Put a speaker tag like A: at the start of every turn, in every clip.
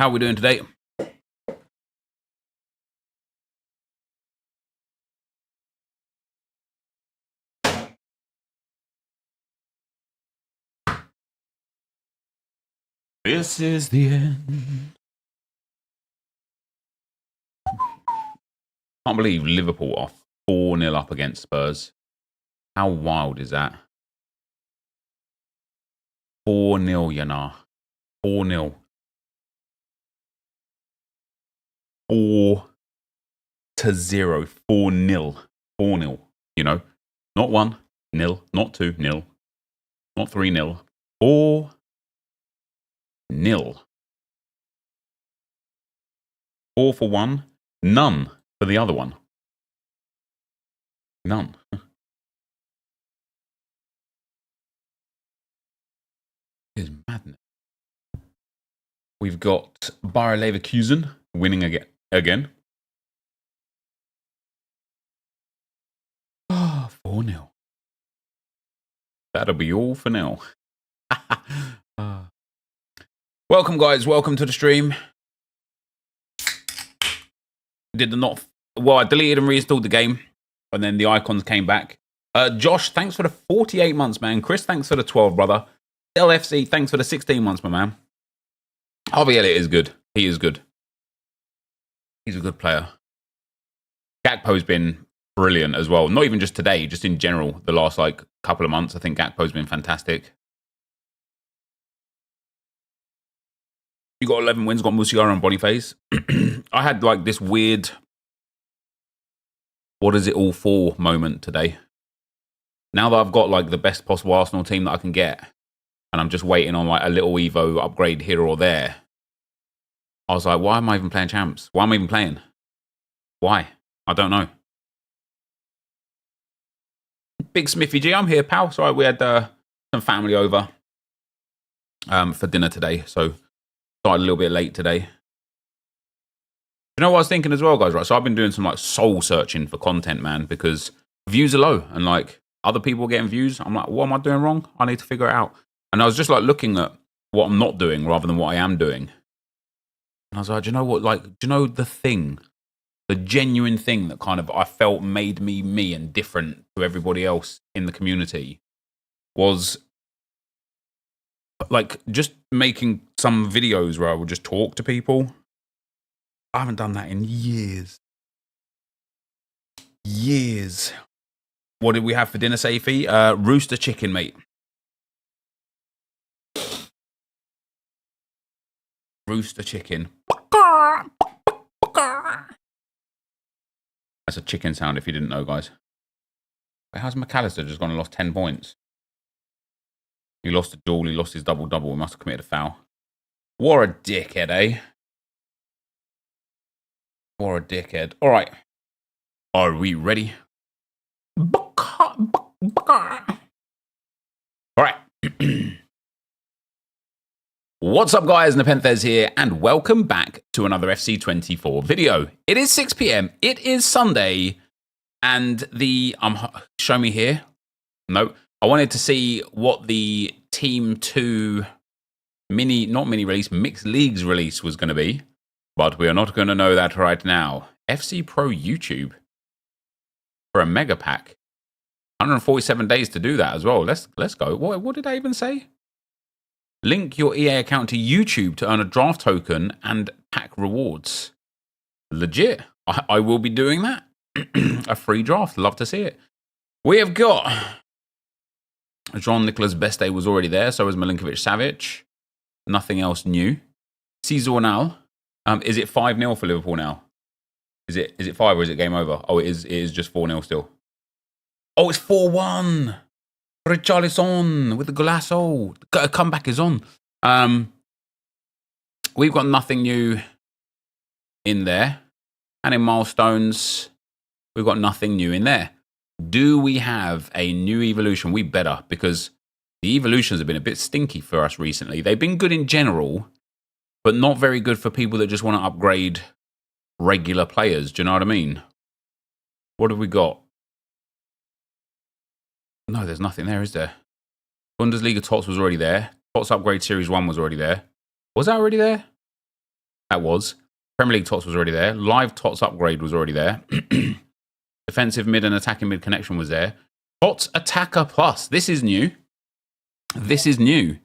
A: How are we doing today? This is the end. Can't believe Liverpool are 4-0 up against Spurs. How wild is that? 4-0, you know. 4-0. 4-0. 4-0. 4-0. You know? Not 1-0, not 2-0, not 3-0. 4-0. 4 for one, none for the other one. None. It is madness. We've got Bayer Leverkusen winning again. Ah, 4-0. That'll be all for now. Welcome, guys. Welcome to the stream. I deleted and reinstalled the game, and then the icons came back. Josh, thanks for the 48 months, man. Chris, thanks for the 12, brother. LFC, thanks for the 16 months, my man. Harvey Elliott is good. He is good. He's a good player. Gakpo's been brilliant as well. Not even just today, just in general, the last couple of months. I think Gakpo's been fantastic. You got 11 wins, got Musiala and Boniface. I had this weird, what is it all for moment today. Now that I've got the best possible Arsenal team that I can get, and I'm just waiting on a little Evo upgrade here or there, I was like, why am I even playing champs? Why am I even playing? Why? I don't know. Big Smithy G, I'm here, pal. Sorry, we had some family over for dinner today, so started a little bit late today. You know what I was thinking as well, guys, right? So I've been doing some soul searching for content, man, because views are low and other people are getting views. I'm like, what am I doing wrong? I need to figure it out. And I was just looking at what I'm not doing rather than what I am doing. And I was like, do you know what? Do you know the genuine thing that kind of I felt made me me and different to everybody else in the community was just making some videos where I would just talk to people. I haven't done that in years. Years. What did we have for dinner, Safi? Rooster chicken, mate. Rooster chicken. That's a chicken sound if you didn't know, guys. Wait, how's McAllister just gone and lost 10 points? He lost a duel, he lost his double-double. He must have committed a foul. What a dickhead, eh? What a dickhead. All right. Are we ready? All right. What's up, guys? NepentheZ here, and welcome back to another FC24 video. It is 6 p.m. It is Sunday, and show me here. No, I wanted to see what the Team 2 not mini release, mixed leagues release was going to be, but we are not going to know that right now. FC Pro YouTube for a mega pack. 147 days to do that as well. Let's go. What did I even say? Link your EA account to YouTube to earn a draft token and pack rewards. Legit. I will be doing that. A free draft. Love to see it. We have got Jean-Nicolas Beste was already there. So was Milinkovic-Savic. Nothing else new. Cesar Ronaldo. Is it 5-0 for Liverpool now? Is it 5 or is it game over? Oh, it is just 4-0 still. Oh, it's 4-1. Richarlison with the golazo. A comeback is on. We've got nothing new in there. And in milestones, we've got nothing new in there. Do we have a new evolution? We better, because the evolutions have been a bit stinky for us recently. They've been good in general, but not very good for people that just want to upgrade regular players. Do you know what I mean? What have we got? No, there's nothing there, is there? Bundesliga TOTS was already there. TOTS Upgrade Series 1 was already there. Was that already there? That was. Premier League TOTS was already there. Live TOTS upgrade was already there. Defensive mid and attacking mid connection was there. TOTS Attacker Plus. This is new. This is new.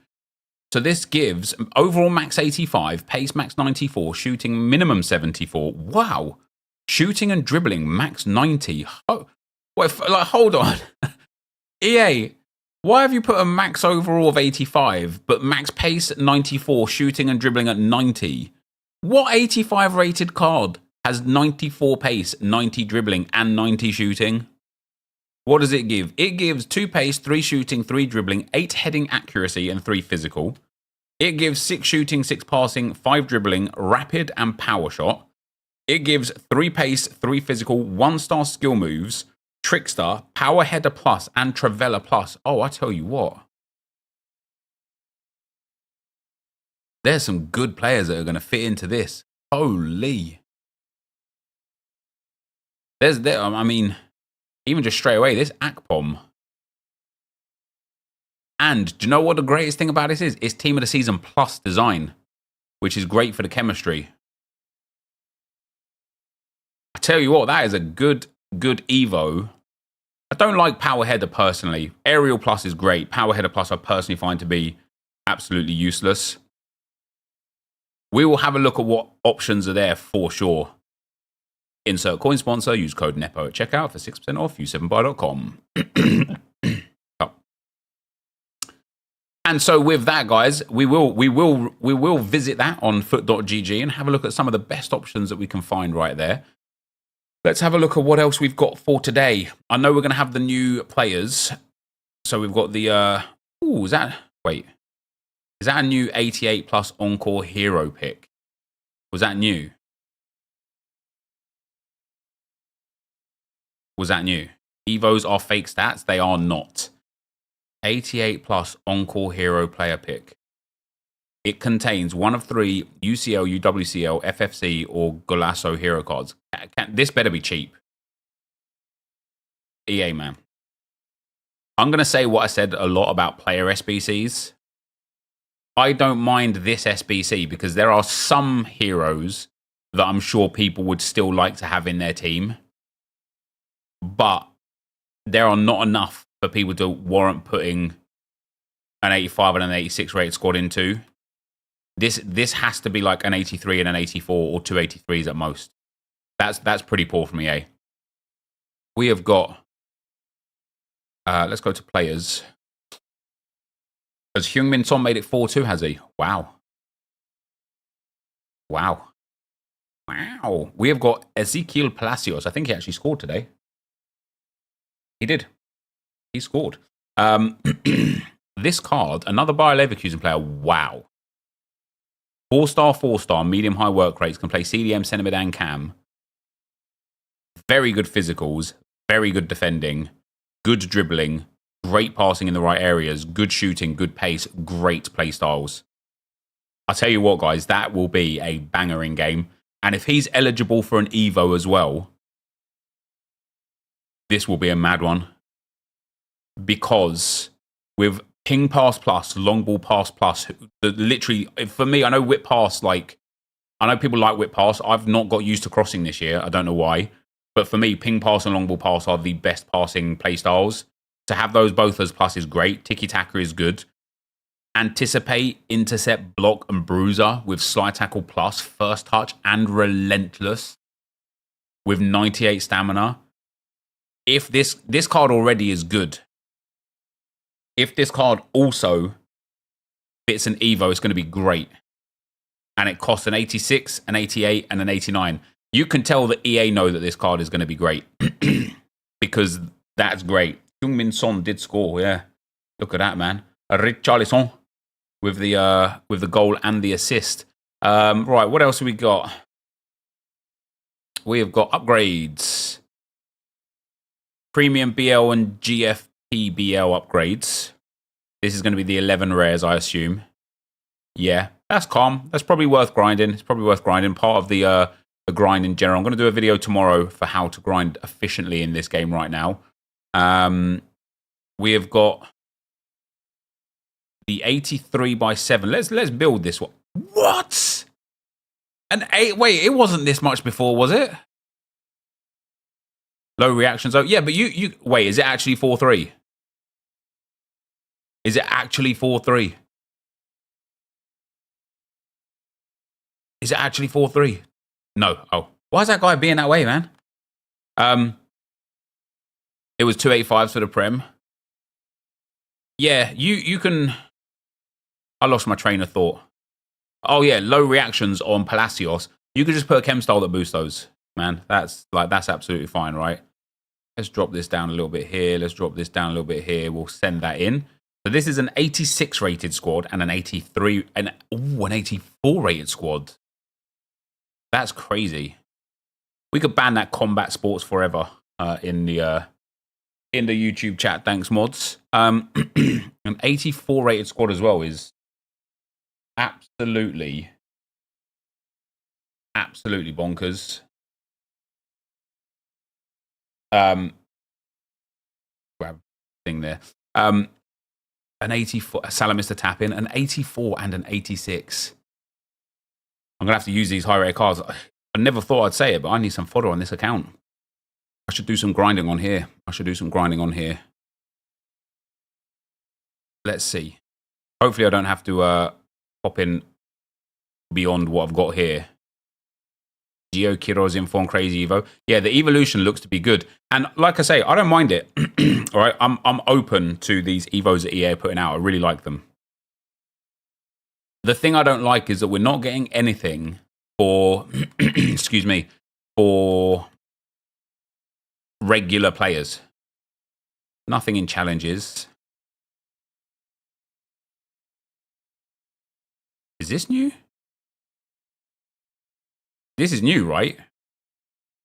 A: So this gives overall max 85, pace max 94, shooting minimum 74. Wow. Shooting and dribbling max 90. Oh, wait, like, hold on. EA, why have you put a max overall of 85, but max pace 94, shooting and dribbling at 90? What 85 rated card has 94 pace, 90 dribbling, and 90 shooting? What does it give? It gives 2 pace, 3 shooting, 3 dribbling, 8 heading accuracy, and 3 physical. It gives 6 shooting, 6 passing, 5 dribbling, rapid, and power shot. It gives 3 pace, 3 physical, 1-star skill moves, trickster, power header plus, and Travella plus. Oh, I tell you what. There's some good players that are going to fit into this. Holy. I mean, even just straight away, this Akpom. And do you know what the greatest thing about this is? It's Team of the Season Plus design, which is great for the chemistry. I tell you what, that is a good Evo. I don't like Power Header personally. Aerial Plus is great. Power Header Plus I personally find to be absolutely useless. We will have a look at what options are there for sure. Insert coin sponsor, use code NEPO at checkout for 6% off, u7buy.com. And so with that, guys, we will visit that on foot.gg and have a look at some of the best options that we can find right there. Let's have a look at what else we've got for today. I know we're going to have the new players. So we've got the, is that a new 88 plus Encore hero pick? Was that new? Was that new? Evos are fake stats. They are not. 88 plus Encore hero player pick. It contains one of 3 UCL, UWCL, FFC, or Golasso hero cards. This better be cheap. EA, man. I'm going to say what I said a lot about player SBCs. I don't mind this SBC because there are some heroes that I'm sure people would still like to have in their team. But there are not enough for people to warrant putting an 85 and an 86 rated squad into. This has to be like an 83 and an 84 or 2 83s at most. That's pretty poor from EA. We have got... let's go to players. Has Heung-min Son made it 4-2, has he? Wow. Wow. Wow. We have got Ezequiel Palacios. I think he actually scored today. He did. He scored. This card, another Bayer Leverkusen player. Wow. 4-star, 4-star, medium-high work rates, can play CDM, centre mid, and cam. Very good physicals, very good defending, good dribbling, great passing in the right areas, good shooting, good pace, great play styles. I'll tell you what, guys, that will be a banger in game. And if he's eligible for an Evo as well, this will be a mad one. Because with ping pass plus, long ball pass plus, literally, for me, I know whip pass, I know people like whip pass. I've not got used to crossing this year. I don't know why. But for me, ping pass and long ball pass are the best passing play styles. To have those both as plus is great. Tiki-taka is good. Anticipate, intercept, block, and bruiser with slide tackle plus, first touch, and relentless with 98 stamina. If this card already is good, if this card also fits an Evo, it's going to be great. And it costs an 86, an 88, and an 89. You can tell that EA know that this card is going to be great. Because that's great. Heung-min Son did score, yeah. Look at that, man. Richarlison with the goal and the assist. Right, what else have we got? We have got upgrades. Premium BL and GFP BL upgrades. This is going to be the 11 rares, I assume. Yeah, that's calm. That's probably worth grinding. It's probably worth grinding. Part of the grind in general. I'm going to do a video tomorrow for how to grind efficiently in this game right now. We have got the 83 by 7. Let's build this one. What? An 8. Wait, it wasn't this much before, was it? Low reactions. Oh, yeah, but you wait, is it actually 4-3? Is it actually 4-3? Is it actually 4-3? No. Oh, why is that guy being that way, man? It was 285s for the Prem. Yeah, you can. I lost my train of thought. Oh yeah, low reactions on Palacios. You could just put a chem style that boosts those, man. That's absolutely fine, right? Let's drop this down a little bit here. Let's drop this down a little bit here. We'll send that in. So this is an 86 rated squad and an 83 and an 84 rated squad. That's crazy. We could ban that combat sports forever in the YouTube chat. Thanks, mods. An 84 rated squad as well is absolutely bonkers. Grab thing there. An 84, Salamista tap in, an 84 and an 86. I'm gonna have to use these high rate cards. I never thought I'd say it, but I need some fodder on this account. I should do some grinding on here. Let's see. Hopefully I don't have to pop in beyond what I've got here. Gio Kiro's in form, crazy Evo. Yeah, the evolution looks to be good. And like I say, I don't mind it. All right, I'm open to these Evos that EA are putting out. I really like them. The thing I don't like is that we're not getting anything for, excuse me, for regular players. Nothing in challenges. Is this new? This is new, right?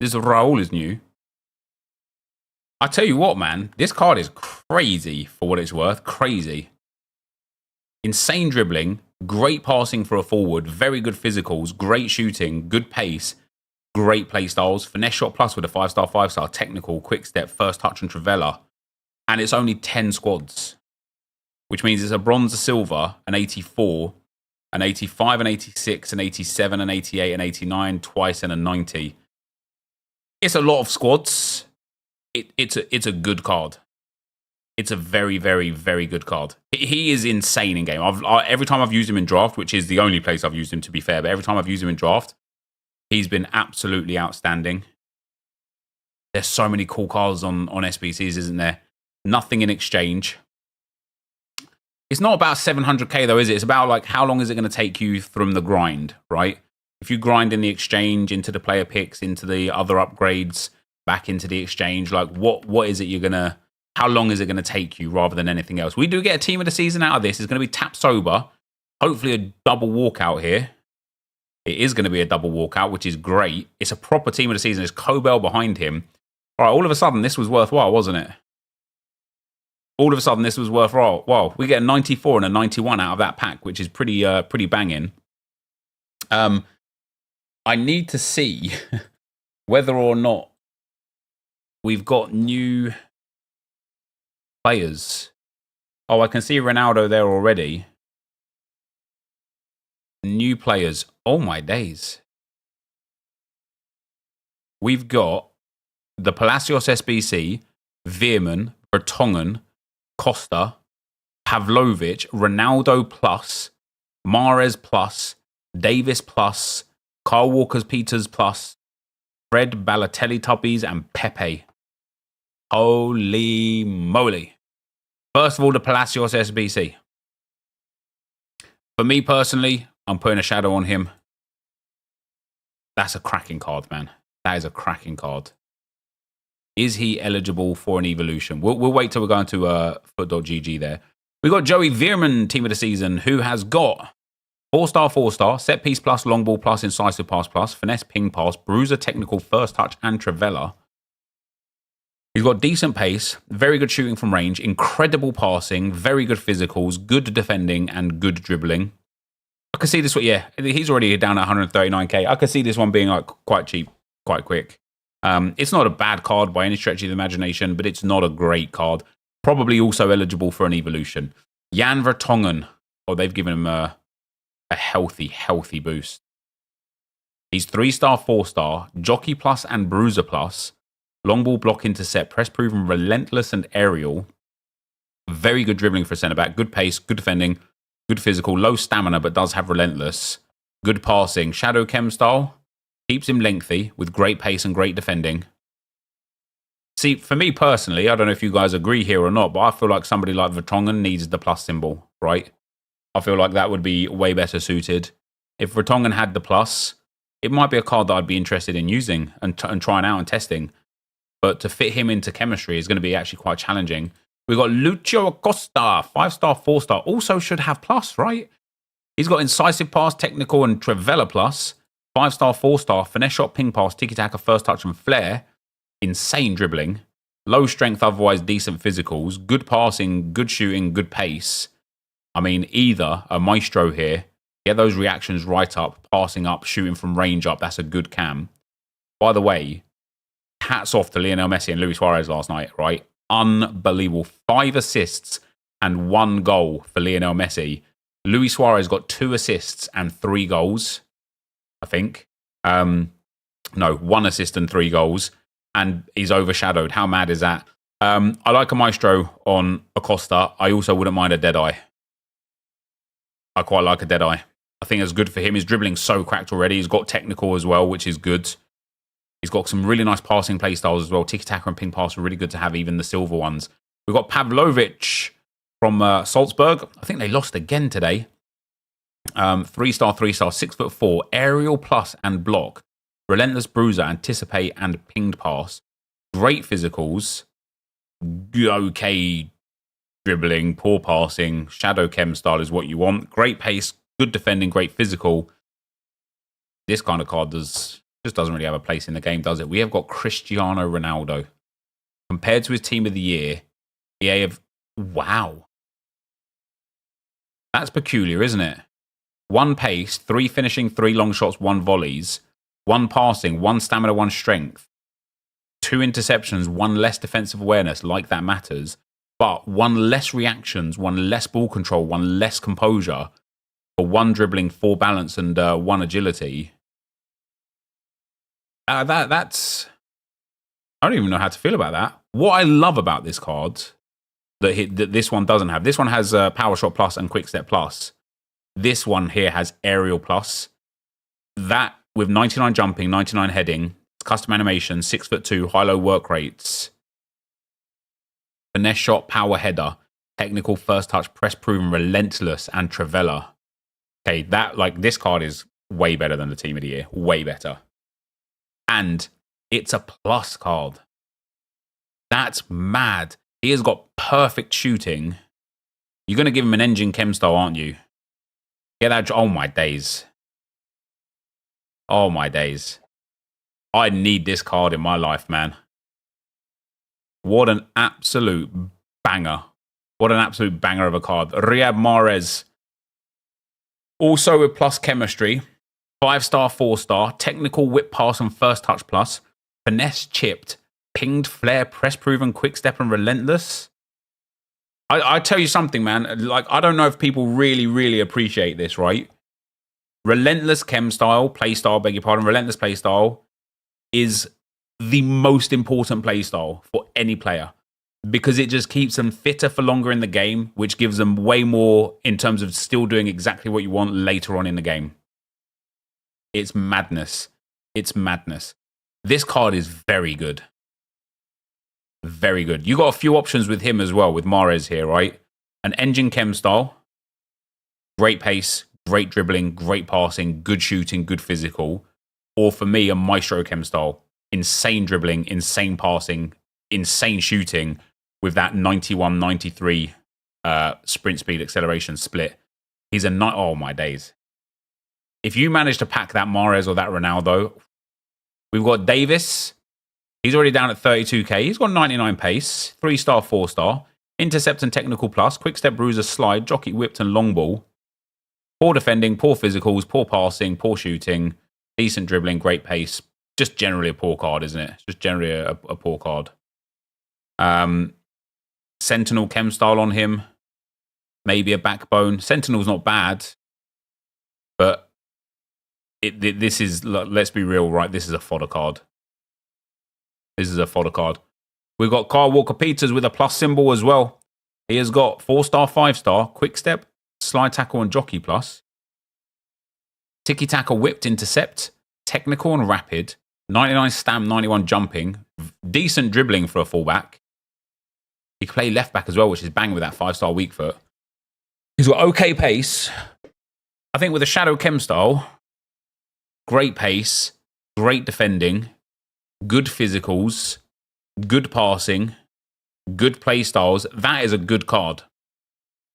A: This Raul is new. I tell you what, man, this card is crazy for what it's worth. Crazy. Insane dribbling, great passing for a forward, very good physicals, great shooting, good pace, great play styles, finesse shot plus with a 5-star, 5-star, technical, quick step, first touch and Trivella. And it's only 10 squads, which means it's a bronze, a silver, an 84, an 85, an 86, an 87, an 88, an 89, twice, and a 90. It's a lot of squads. It's a good card. It's a very, very, very good card. He is insane in game. Every time I've used him in draft, which is the only place I've used him, to be fair, but every time I've used him in draft, he's been absolutely outstanding. There's so many cool cards on SBCs, isn't there? Nothing in exchange. It's not about 700k though, is it? It's about like how long is it going to take you from the grind, right? If you grind in the exchange, into the player picks, into the other upgrades, back into the exchange, like what is it you're going to, how long is it going to take you rather than anything else? We do get a team of the season out of this. It's going to be Tap Sober. Hopefully a double walkout here. It is going to be a double walkout, which is great. It's a proper team of the season. There's Cobell behind him. All right, all of a sudden this was worthwhile, wasn't it? All of a sudden, this was worthwhile. Well, we get a 94 and a 91 out of that pack, which is pretty banging. I need to see whether or not we've got new players. Oh, I can see Ronaldo there already. New players. Oh, my days. We've got the Palacios SBC, Veerman, Vertonghen, Costa, Pavlovic, Ronaldo plus, Mahrez plus, Davis plus, Kyle Walker-Peters plus, Fred Balotelli Tuppies, and Pepe. Holy moly. First of all, the Palacios SBC. For me personally, I'm putting a shadow on him. That's a cracking card, man. That is a cracking card. Is he eligible for an evolution? We'll wait till we're going to foot.gg there. We got Joey Veerman, team of the season, who has got 4-star, 4-star, set piece plus, long ball plus, incisive pass plus, finesse ping pass, bruiser, technical, first touch, and Trivella. He's got decent pace, very good shooting from range, incredible passing, very good physicals, good defending, and good dribbling. I can see this one, yeah, he's already down at 139k. I could see this one being like quite cheap, quite quick. It's not a bad card by any stretch of the imagination, but it's not a great card. Probably also eligible for an evolution. Jan Vertonghen. Oh, they've given him a healthy boost. He's 3-star, 4-star, jockey plus and bruiser plus, long ball block intercept, press proven, relentless and aerial. Very good dribbling for a centre-back, good pace, good defending, good physical, low stamina but does have relentless, good passing, shadow chem style, keeps him lengthy with great pace and great defending. See, for me personally, I don't know if you guys agree here or not, but I feel like somebody like Vertonghen needs the plus symbol, right? I feel like that would be way better suited. If Vertonghen had the plus, it might be a card that I'd be interested in using and trying out and testing. But to fit him into chemistry is going to be actually quite challenging. We've got Lucio Acosta, 5-star, 4-star. Also should have plus, right? He's got incisive pass, technical, and Trivela plus. 5-star, 4-star, finesse shot, ping pass, tiki-taka, first touch, and flair. Insane dribbling. Low strength, otherwise decent physicals. Good passing, good shooting, good pace. I mean, either a maestro here. Get those reactions right up, passing up, shooting from range up. That's a good cam. By the way, hats off to Lionel Messi and Luis Suarez last night, right? Unbelievable. 5 assists and 1 goal for Lionel Messi. Luis Suarez got 2 assists and 3 goals, I think. No, 1 assist and 3 goals. And he's overshadowed. How mad is that? I like a maestro on Acosta. I also wouldn't mind a Deadeye. I quite like a Deadeye. I think it's good for him. His dribbling's so cracked already. He's got technical as well, which is good. He's got some really nice passing play styles as well. Tiki-taka and ping pass are really good to have, even the silver ones. We've got Pavlovic from Salzburg. I think they lost again today. 3-star, 3-star, 6'4", aerial plus and block. Relentless bruiser, anticipate and pinged pass. Great physicals. Okay dribbling, poor passing. Shadow chem style is what you want. Great pace, good defending, great physical. This kind of card just doesn't really have a place in the game, does it? We have got Cristiano Ronaldo. Compared to his team of the year, EA have... Wow. That's peculiar, isn't it? 1 pace, 3 finishing, 3 long shots, 1 volleys. 1 passing, 1 stamina, 1 strength. 2 interceptions, 1 less defensive awareness, like that matters. But 1 less reactions, 1 less ball control, 1 less composure. For 1 dribbling, 4 balance, and 1 agility. That's... I don't even know how to feel about that. What I love about this card, that this one doesn't have. This one has Power Shot Plus and Quick Step Plus. This one here has Aerial Plus. That... with 99 jumping, 99 heading, custom animation, 6'2", high-low work rates, finesse shot, power header, technical first touch, press proven, relentless, and Trivela. Okay, this card is way better than the team of the year. Way better. And it's a plus card. That's mad. He has got perfect shooting. You're going to give him an engine chem style, aren't you? Get that. Oh, my days. Oh, my days. I need this card in my life, man. What an absolute banger. What an absolute banger of a card. Riyad Mahrez. Also with plus chemistry. 5-star, 4-star. Technical whip pass and first touch plus. Finesse chipped. Pinged flair, press proven, quick step and relentless. I tell you something, man. Like, I don't know if people really, really appreciate this, right? Relentless chem style, play style, beg your pardon, relentless play style is the most important play style for any player because it just keeps them fitter for longer in the game, which gives them way more in terms of still doing exactly what you want later on in the game. It's madness. It's madness. This card is very good. Very good. You got a few options with him as well, with Mahrez here, right? An engine chem style, great pace, great dribbling, great passing, good shooting, good physical. Or for me, a maestro chem style. Insane dribbling, insane passing, insane shooting with that 91, 93 sprint speed acceleration split. He's a... Oh, my days. If you manage to pack that Mahrez or that Ronaldo, we've got Davis. He's already down at 32k. He's got 99 pace, 3-star, 4-star. Intercept and technical plus, quick step, bruiser, slide, jockey, whipped and long ball. Poor defending, poor physicals, poor passing, poor shooting, decent dribbling, great pace. Just generally a poor card, isn't it? Just generally a poor card. Sentinel chem style on him. Maybe a backbone. Sentinel's not bad. But This is, let's be real, right? This is a fodder card. This is a fodder card. We've got Kyle Walker-Peters with a plus symbol as well. He has got 4-star, 5-star, quick step, slide tackle and jockey plus. Tiki-taka whipped intercept, technical and rapid, 99 stamp, 91 jumping, decent dribbling for a fullback. He can play left back as well, which is bang with that 5-star weak foot. He's got okay pace. I think with a shadow chem style, great pace, great defending, good physicals, good passing, good play styles. That is a good card.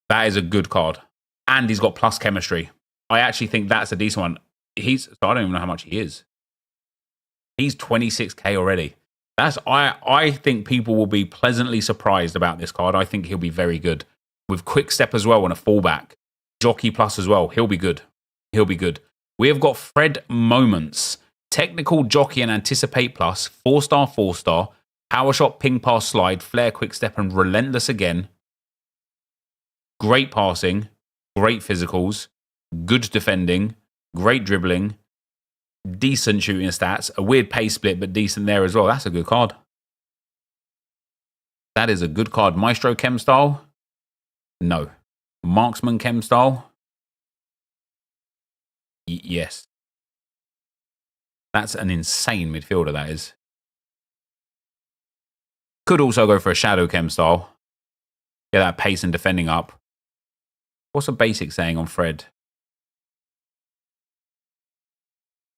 A: That is a good card. And he's got plus chemistry. I actually think that's a decent one. So I don't even know how much he is. He's 26k already. I think people will be pleasantly surprised about this card. I think he'll be very good. With quick step as well and a fullback. Jockey plus as well. He'll be good. He'll be good. We have got Fred Moments. Technical, jockey and anticipate plus. 4-star, 4-star. Power shot, ping pass, slide, flare, quick step and relentless again. Great passing. Great physicals. Good defending. Great dribbling. Decent shooting stats. A weird pace split, but decent there as well. That's a good card. That is a good card. Maestro chem style? No. Marksman chem style? Yes. That's an insane midfielder, that is. Could also go for a shadow chem style. Get that pace and defending up. What's a basic saying on Fred?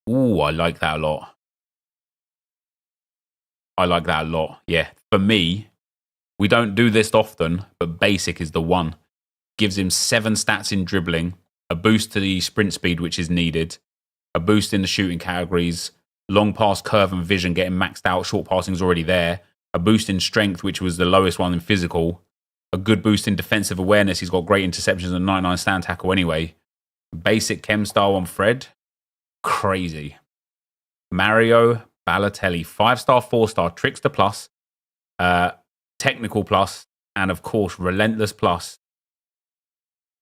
A: Ooh, I like that a lot. I like that a lot. Yeah, for me, we don't do this often, but basic is the one. Gives him 7 stats in dribbling, a boost to the sprint speed, which is needed, a boost in the shooting categories, long pass, curve and vision getting maxed out, short passing is already there, a boost in strength, which was the lowest one in physical, a good boost in defensive awareness. He's got great interceptions and 99 stand tackle anyway. Basic chem style on Fred. Crazy. Mario Balotelli, 5-star, 4-star, trickster plus, technical plus, and of course, relentless plus.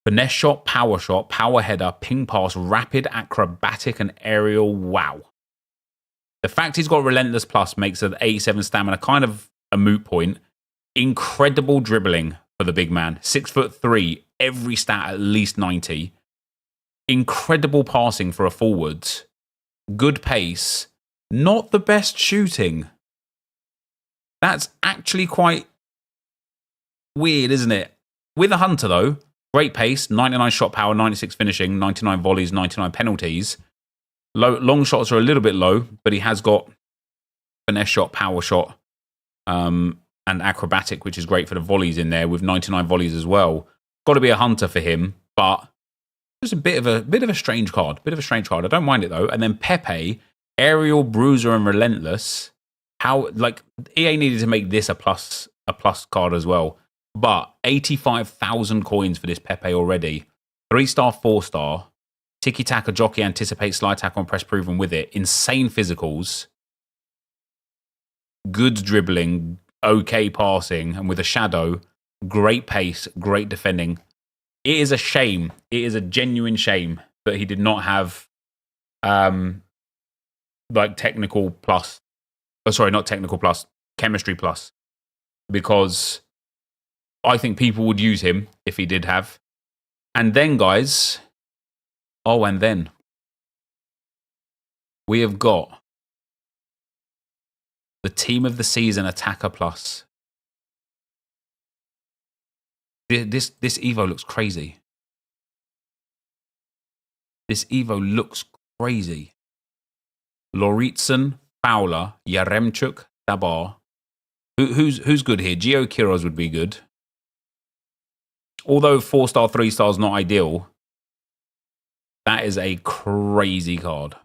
A: Finesse shot, power header, ping pass, rapid, acrobatic, and aerial. Wow. The fact he's got relentless plus makes an 87 stamina kind of a moot point. Incredible dribbling for the big man. 6'3", every stat at least 90. Incredible passing for a forward. Good pace. Not the best shooting. That's actually quite weird, isn't it? With a Hunter, though, great pace, 99 shot power, 96 finishing, 99 volleys, 99 penalties. Long shots are a little bit low, but he has got finesse shot, power shot, and acrobatic, which is great for the volleys in there, with 99 volleys as well. Got to be a Hunter for him, but it's a bit of a strange card. I don't mind it though. And then Pepe, aerial, bruiser, and relentless. How, like, EA needed to make this a plus card as well. But 85,000 coins for this Pepe already. 3-star, 4-star. Tiki-taka, jockey, anticipate, slide tackle, and press proven with it. Insane physicals. Good dribbling. Okay passing. And with a shadow. Great pace. Great defending. It is a shame. It is a genuine shame that he did not have like technical plus. Oh, sorry, not technical plus. Chemistry plus. Because I think people would use him if he did have. And then, guys, and then we have got the team of the season attacker plus. This Evo looks crazy. This Evo looks crazy. Lauritsen, Fowler, Yaremchuk, Dabar. Who's good here? Gio Quiroz would be good. Although 4-star, 3-star is not ideal, that is a crazy card.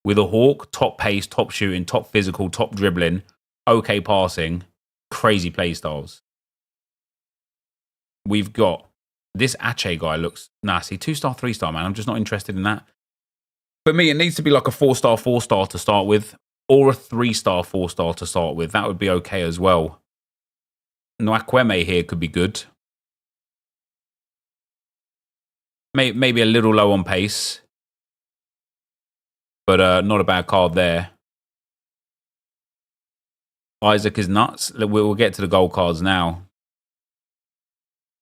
A: With a Hawk, top pace, top shooting, top physical, top dribbling, okay passing, crazy play styles. We've got this Ache guy looks nasty. 2-star, 3-star, man. I'm just not interested in that. For me, it needs to be like a 4-star, 4-star to start with, or a 3-star, 4-star to start with. That would be okay as well. Nwakweme here could be good. Maybe a little low on pace. but not a bad card there. Isaac is nuts. We'll get to the gold cards now.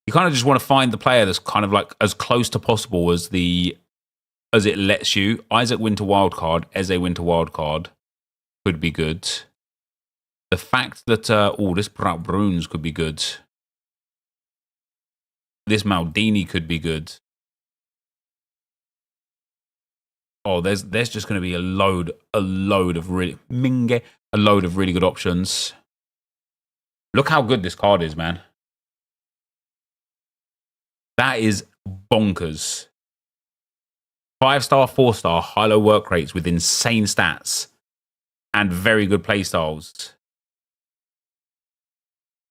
A: You kind of just want to find the player that's kind of like as close to possible as it lets you. Isaac Winter Wildcard, Eze Winter Wildcard could be good. The fact that this Bruins could be good. This Maldini could be good. Oh, there's just going to be a load of really good options. Look how good this card is, man. That is bonkers. 5-star, 4-star, high-low work rates with insane stats and very good playstyles.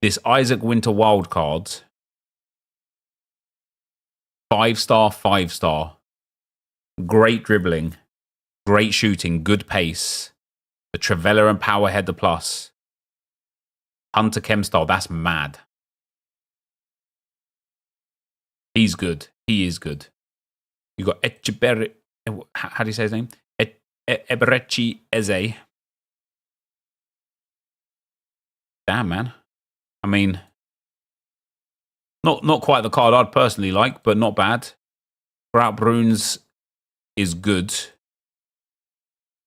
A: This Isaac Winter Wildcard. 5-star, 5-star. Great dribbling. Great shooting. Good pace. The Trivela and Power Header Plus. Hunter Chem style. That's mad. He's good. He is good. You got Echeberri. How do you say his name? Eberechi Eze. Damn, man. I mean, not quite the card I'd personally like, but not bad. Grout Bruins is good.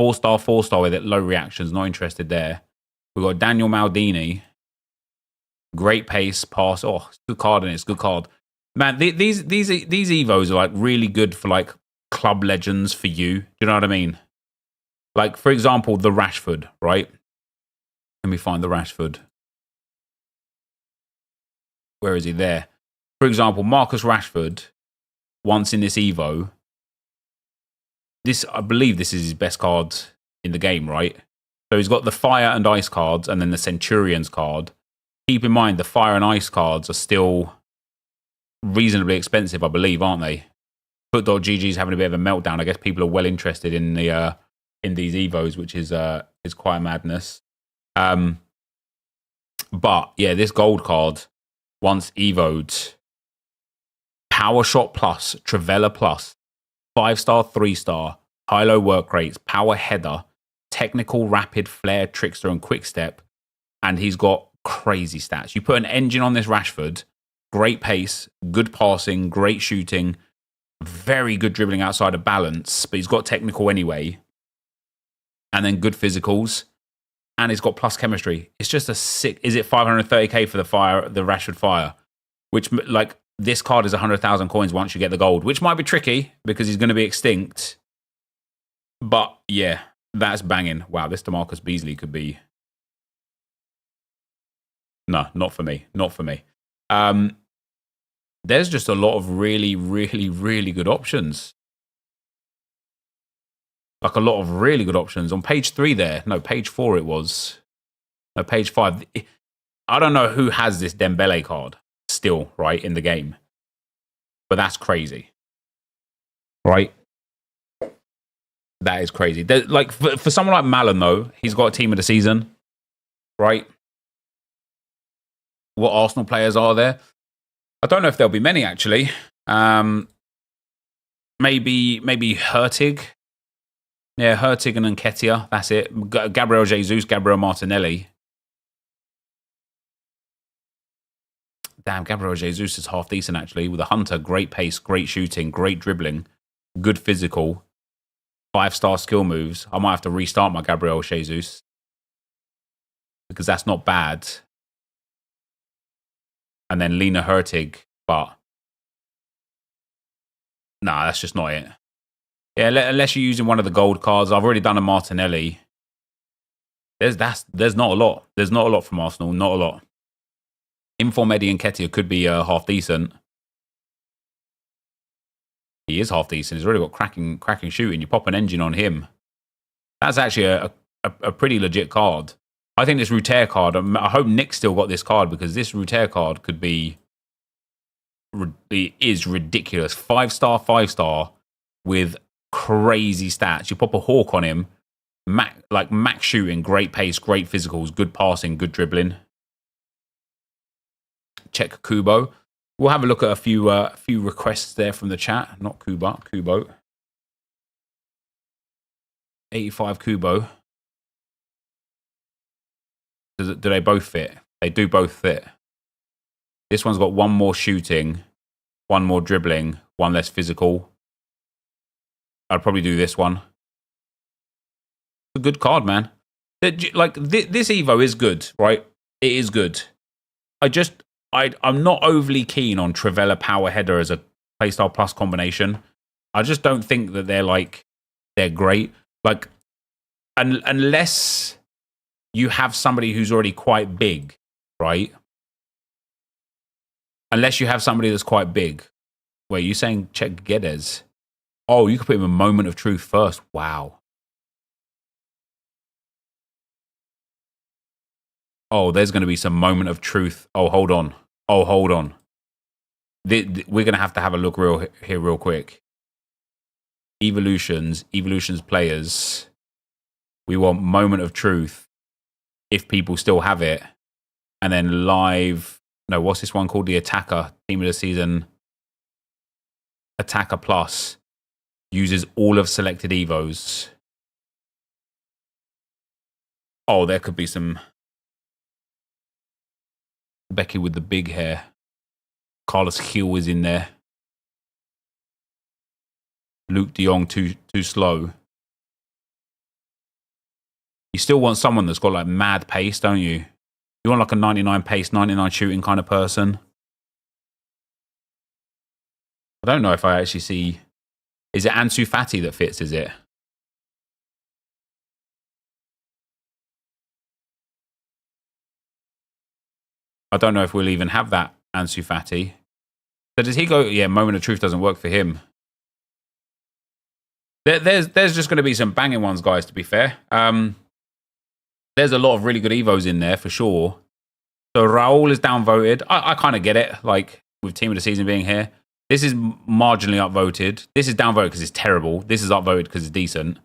A: 4-star, 4-star with it. Low reactions. Not interested there. We've got Daniel Maldini. Great pace, pass. Oh, good card in it. It's a good card. Man, these Evos are like really good for like club legends for you. Do you know what I mean? Like, for example, the Rashford, right? Let me find the Rashford. Where is he? There. For example, Marcus Rashford, once in this Evo, I believe this is his best card in the game, right? So he's got the Fire and Ice cards and then the Centurions card. Keep in mind, the Fire and Ice cards are still reasonably expensive, I believe, aren't they? Foot.gg's having a bit of a meltdown. I guess people are well interested in the in these Evos, which is quite a madness. But yeah, this gold card, once Evo'd, Power Shot Plus, Trivela Plus, 5-star, 3-star, high-low work rates, power header, technical, rapid, flare, trickster, and quick step. And he's got crazy stats. You put an engine on this Rashford, great pace, good passing, great shooting, very good dribbling outside of balance, but he's got technical anyway. And then good physicals. And he's got plus chemistry. It's just a sick... Is it 530k for the Rashford Fire? Which, like, this card is 100,000 coins once you get the gold, which might be tricky because he's going to be extinct. But, yeah, that's banging. Wow, this DeMarcus Beasley could be... No, not for me. Not for me. There's just a lot of really, really, really good options. Like a lot of really good options. On page 3 there. No, page 4 it was. No, page 5. I don't know who has this Dembele card still, right, in the game. But that's crazy. Right? That is crazy. Like, for someone like Malin, though, he's got a team of the season. Right? What Arsenal players are there? I don't know if there'll be many, actually. Maybe Hurtig. Yeah, Hurtig and Nketiah. That's it. Gabriel Jesus, Gabriel Martinelli. Damn, Gabriel Jesus is half decent, actually. With a Hunter, great pace, great shooting, great dribbling, good physical, 5-star skill moves. I might have to restart my Gabriel Jesus because that's not bad. And then Lena Hurtig, but nah, that's just not it. Yeah, unless you're using one of the gold cards. I've already done a Martinelli. There's not a lot. There's not a lot from Arsenal. Not a lot. Inform Eddie and Nketiah could be half decent. He is half decent. He's already got cracking shooting. You pop an engine on him. That's actually a pretty legit card. I think this Ruter card, I hope Nick's still got this card because this Ruter card could be, is ridiculous. 5-star, 5-star with crazy stats. You pop a Hawk on him, max shooting, great pace, great physicals, good passing, good dribbling. Check Kubo. We'll have a look at a few requests there from the chat. Not Kubo. 85 Kubo. Do they both fit? They do both fit. This one's got one more shooting, one more dribbling, one less physical. I'd probably do this one. It's a good card, man. Like, this Evo is good, right? It is good. I'm not overly keen on Trivela Power Header as a Playstyle Plus combination. I just don't think that they're great. Like, unless you have somebody who's already quite big, right? Unless you have somebody that's quite big. Wait, you saying check Geddes? Oh, you could put him in Moment of Truth first. Wow. Oh, there's going to be some Moment of Truth. Oh, hold on. Oh, hold on. We're going to have a look real quick. Evolutions players. We want Moment of Truth if people still have it. And then live. No, what's this one called? The Attacker. Team of the Season. Attacker Plus. Uses all of selected Evos. Oh, there could be some. Becky with the big hair. Carlos Hill is in there. Luke de Jong too slow. You still want someone that's got like mad pace, don't you? You want like a 99 pace, 99 shooting kind of person. I don't know if I actually see. Is it Ansu Fati that fits, is it? I don't know if we'll even have that Ansu Fati. So does he go? Yeah, Moment of Truth doesn't work for him. There's just going to be some banging ones, guys, to be fair. There's a lot of really good Evos in there, for sure. So Raul is downvoted. I kind of get it, like, with Team of the Season being here. This is marginally upvoted. This is downvoted because it's terrible. This is upvoted because it's decent.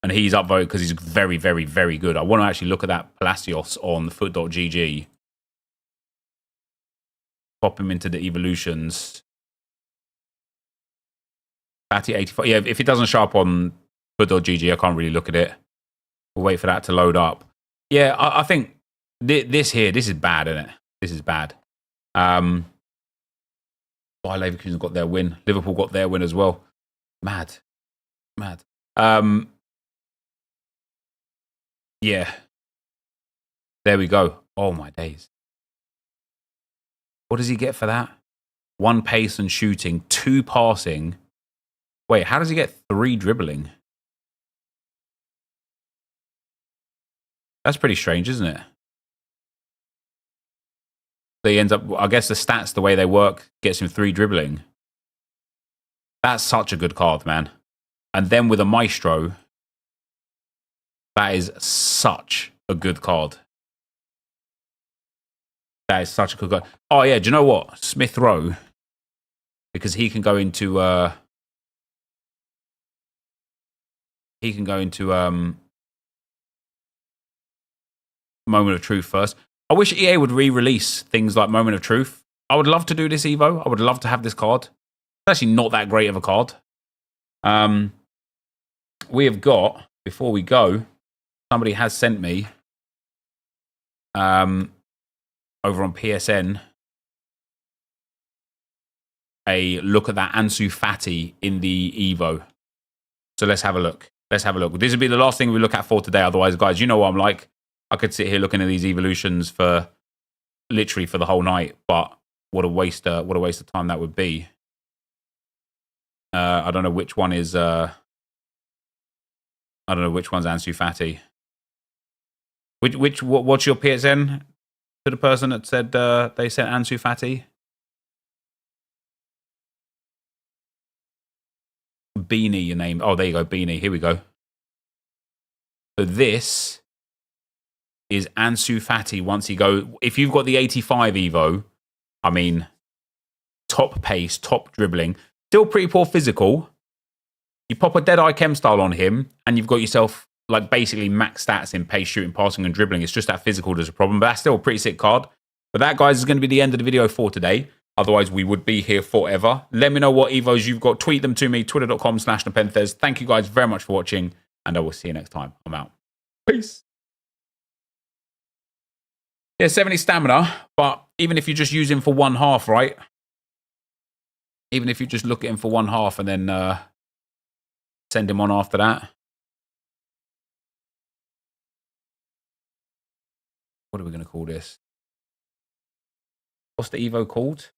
A: And he's upvoted because he's very, very, very good. I want to actually look at that Palacios on foot.gg. Pop him into the evolutions. Fatty 85. Yeah, if it doesn't show up on foot.gg, I can't really look at it. We'll wait for that to load up. Yeah, I think this is bad, isn't it? This is bad. Bayer Leverkusen got their win. Liverpool got their win as well. Mad. Yeah. There we go. Oh, my days. What does he get for that? 1 pace and shooting, 2 passing. Wait, how does he get 3 dribbling? That's pretty strange, isn't it? So he ends up, I guess the stats, the way they work, gets him 3 dribbling. That's such a good card, man. And then with a Maestro, that is such a good card. That is such a good card. Oh, yeah, do you know what? Smith Rowe, because he can go into... Moment of Truth first. I wish EA would re-release things like Moment of Truth. I would love to do this Evo. I would love to have this card. It's actually not that great of a card. We have got, before we go, somebody has sent me over on PSN a look at that Ansu Fati in the Evo. So let's have a look. This will be the last thing we look at for today. Otherwise, guys, you know what I'm like. I could sit here looking at these evolutions for literally for the whole night, but what a waste of time that would be. I don't know which one is. I don't know which one's Ansu Fati. What's your PSN to the person that said they sent Ansu Fati? Beanie, your name. Oh, there you go, Beanie. Here we go. So this is Ansu Fati once he go. If you've got the 85 Evo, I mean, top pace, top dribbling, still pretty poor physical. You pop a Deadeye Chem style on him, and you've got yourself like basically max stats in pace, shooting, passing, and dribbling. It's just that physical that's a problem, but that's still a pretty sick card. But that, guys, is going to be the end of the video for today. Otherwise, we would be here forever. Let me know what Evos you've got. Tweet them to me, twitter.com/NepentheZ. Thank you guys very much for watching, and I will see you next time. I'm out. Peace. Yeah, 70 stamina, but even if you just use him for one half, right? Even if you just look at him for one half and then send him on after that. What are we going to call this? What's the Evo called?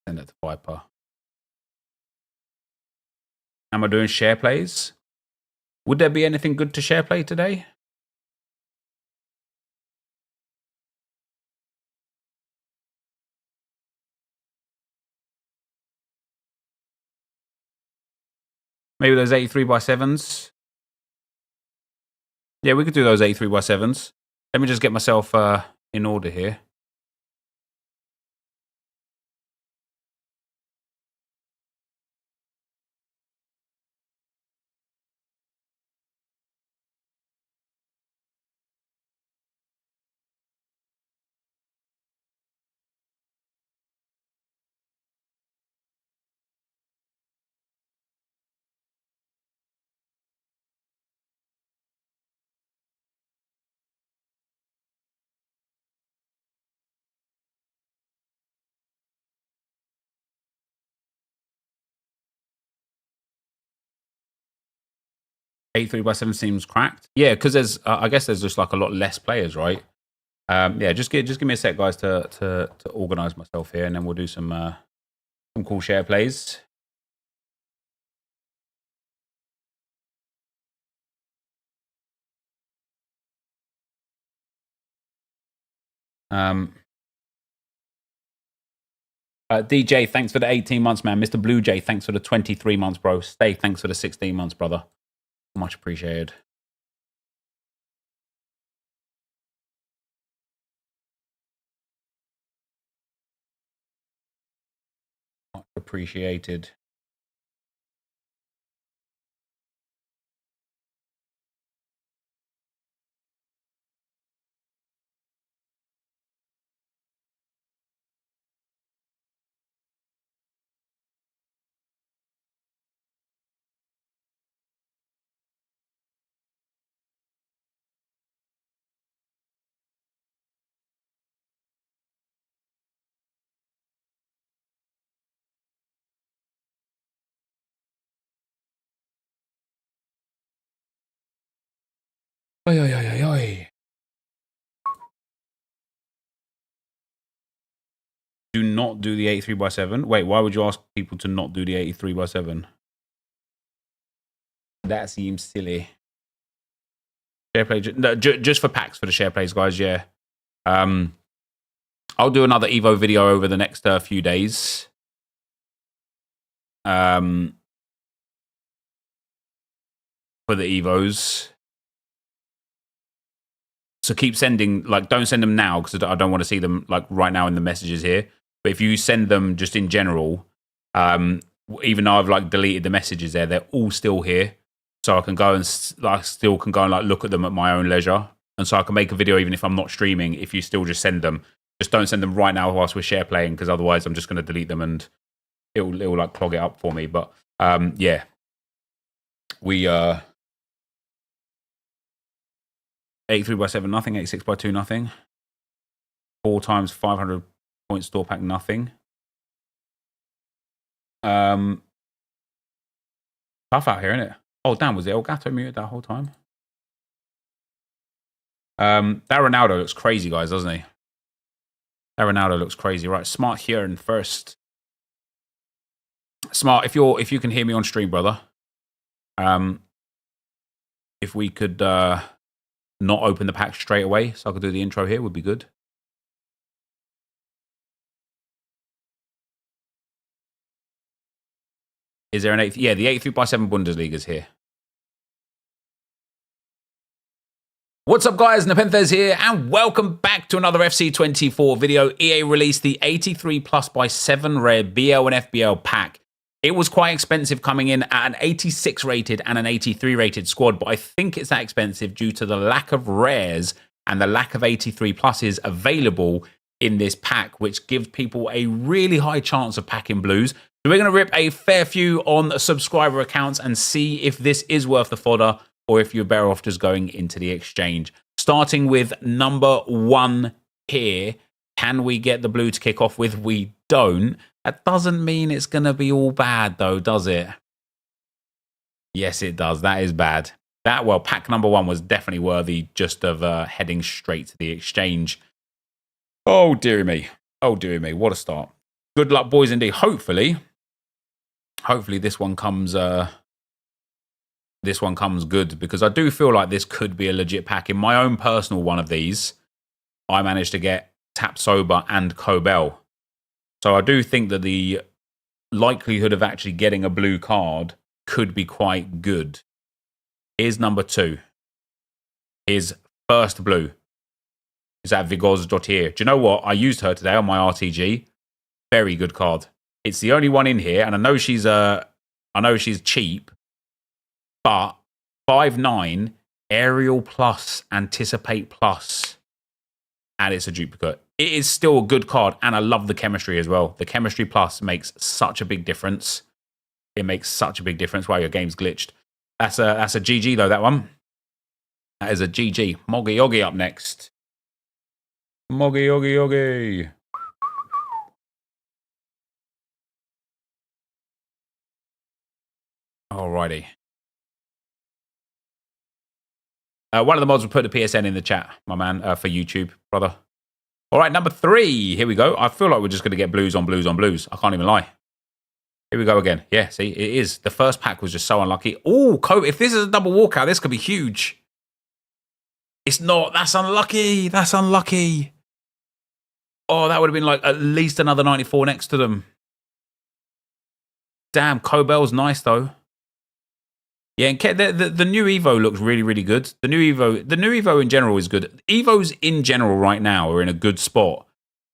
A: Send it to Viper. Am I doing share plays? Would there be anything good to share play today? Maybe those 83x7s. Yeah, we could do those 83x7s. Let me just get myself in order here. Eight 3x7 seems cracked. Yeah, because there's, I guess there's just like a lot less players, right? Yeah, just give me a sec, guys, to organize myself here, and then we'll do some cool share plays. DJ, thanks for the 18 months, man. Mr. Blue Jay, thanks for the 23 months, bro. Stay, thanks for the 16 months, brother. Much appreciated. Much appreciated. Oi, oi, oi, oi, oi. Do not do the 83x7. Wait, why would you ask people to not do the 83x7? That seems silly. Share play, no, just for packs for the share plays, guys. Yeah. I'll do another Evo video over the next few days. For the Evos. So keep sending, like, don't send them now because I don't want to see them like right now in the messages here. But if you send them just in general, even though I've like deleted the messages there, they're all still here. So I can go and like still can go and like look at them at my own leisure. And so I can make a video even if I'm not streaming. If you still just send them, just don't send them right now whilst we're share playing because otherwise I'm just going to delete them and it'll like clog it up for me. But yeah, we 83x7 nothing, 86x2 nothing, 4 times 500 point store pack nothing. Tough out here, isn't it? Oh damn, was the Elgato muted that whole time? That Ronaldo looks crazy, guys, doesn't he? That Ronaldo looks crazy. Right, Smart here and first. Smart, if you can hear me on stream, brother. If we could not open the pack straight away so I could do the intro here would be good. Is there an 8? Yeah, the 83x7 Bundesliga is here. What's up guys, NepentheZ here and welcome back to another FC24 video. EA released the 83 plus by 7 rare BL and FBL pack. It was quite expensive coming in at an 86 rated and an 83 rated squad, but I think it's that expensive due to the lack of rares and the lack of 83 pluses available in this pack, which gives people a really high chance of packing blues. So we're going to rip a fair few on subscriber accounts and see if this is worth the fodder or if you're better off just going into the exchange. Starting with number 1 here. Can we get the blue to kick off with? We don't. That doesn't mean it's going to be all bad, though, does it? Yes, it does. That is bad. Well, pack number 1 was definitely worthy just of heading straight to the exchange. Oh, dearie me. Oh, dearie me. What a start. Good luck, boys, indeed. Hopefully this one comes... This one comes good, because I do feel like this could be a legit pack. In my own personal one of these, I managed to get Tap Sober and Kobel. So I do think that the likelihood of actually getting a blue card could be quite good. Here's number 2. Here's first blue. Is that Vigoz.here. Do you know what? I used her today on my RTG. Very good card. It's the only one in here, and I know she's cheap. But 5/9, Aerial Plus, Anticipate Plus, and it's a duplicate. It is still a good card, and I love the chemistry as well. The chemistry plus makes such a big difference. It makes such a big difference. Wow, your game's glitched. That's a GG though, that one. That is a GG. Moggy Oggy up next. Moggy Oggy Oggy. Alrighty. One of the mods will put the PSN in the chat, my man, for YouTube, brother. All right, number 3. Here we go. I feel like we're just going to get blues on blues on blues. I can't even lie. Here we go again. Yeah, see, it is. The first pack was just so unlucky. Oh, if this is a double walkout, this could be huge. It's not. That's unlucky. That's unlucky. Oh, that would have been like at least another 94 next to them. Damn, Kobel's nice, though. Yeah, and the new Evo looks really, really good. The new Evo in general is good. Evos in general right now are in a good spot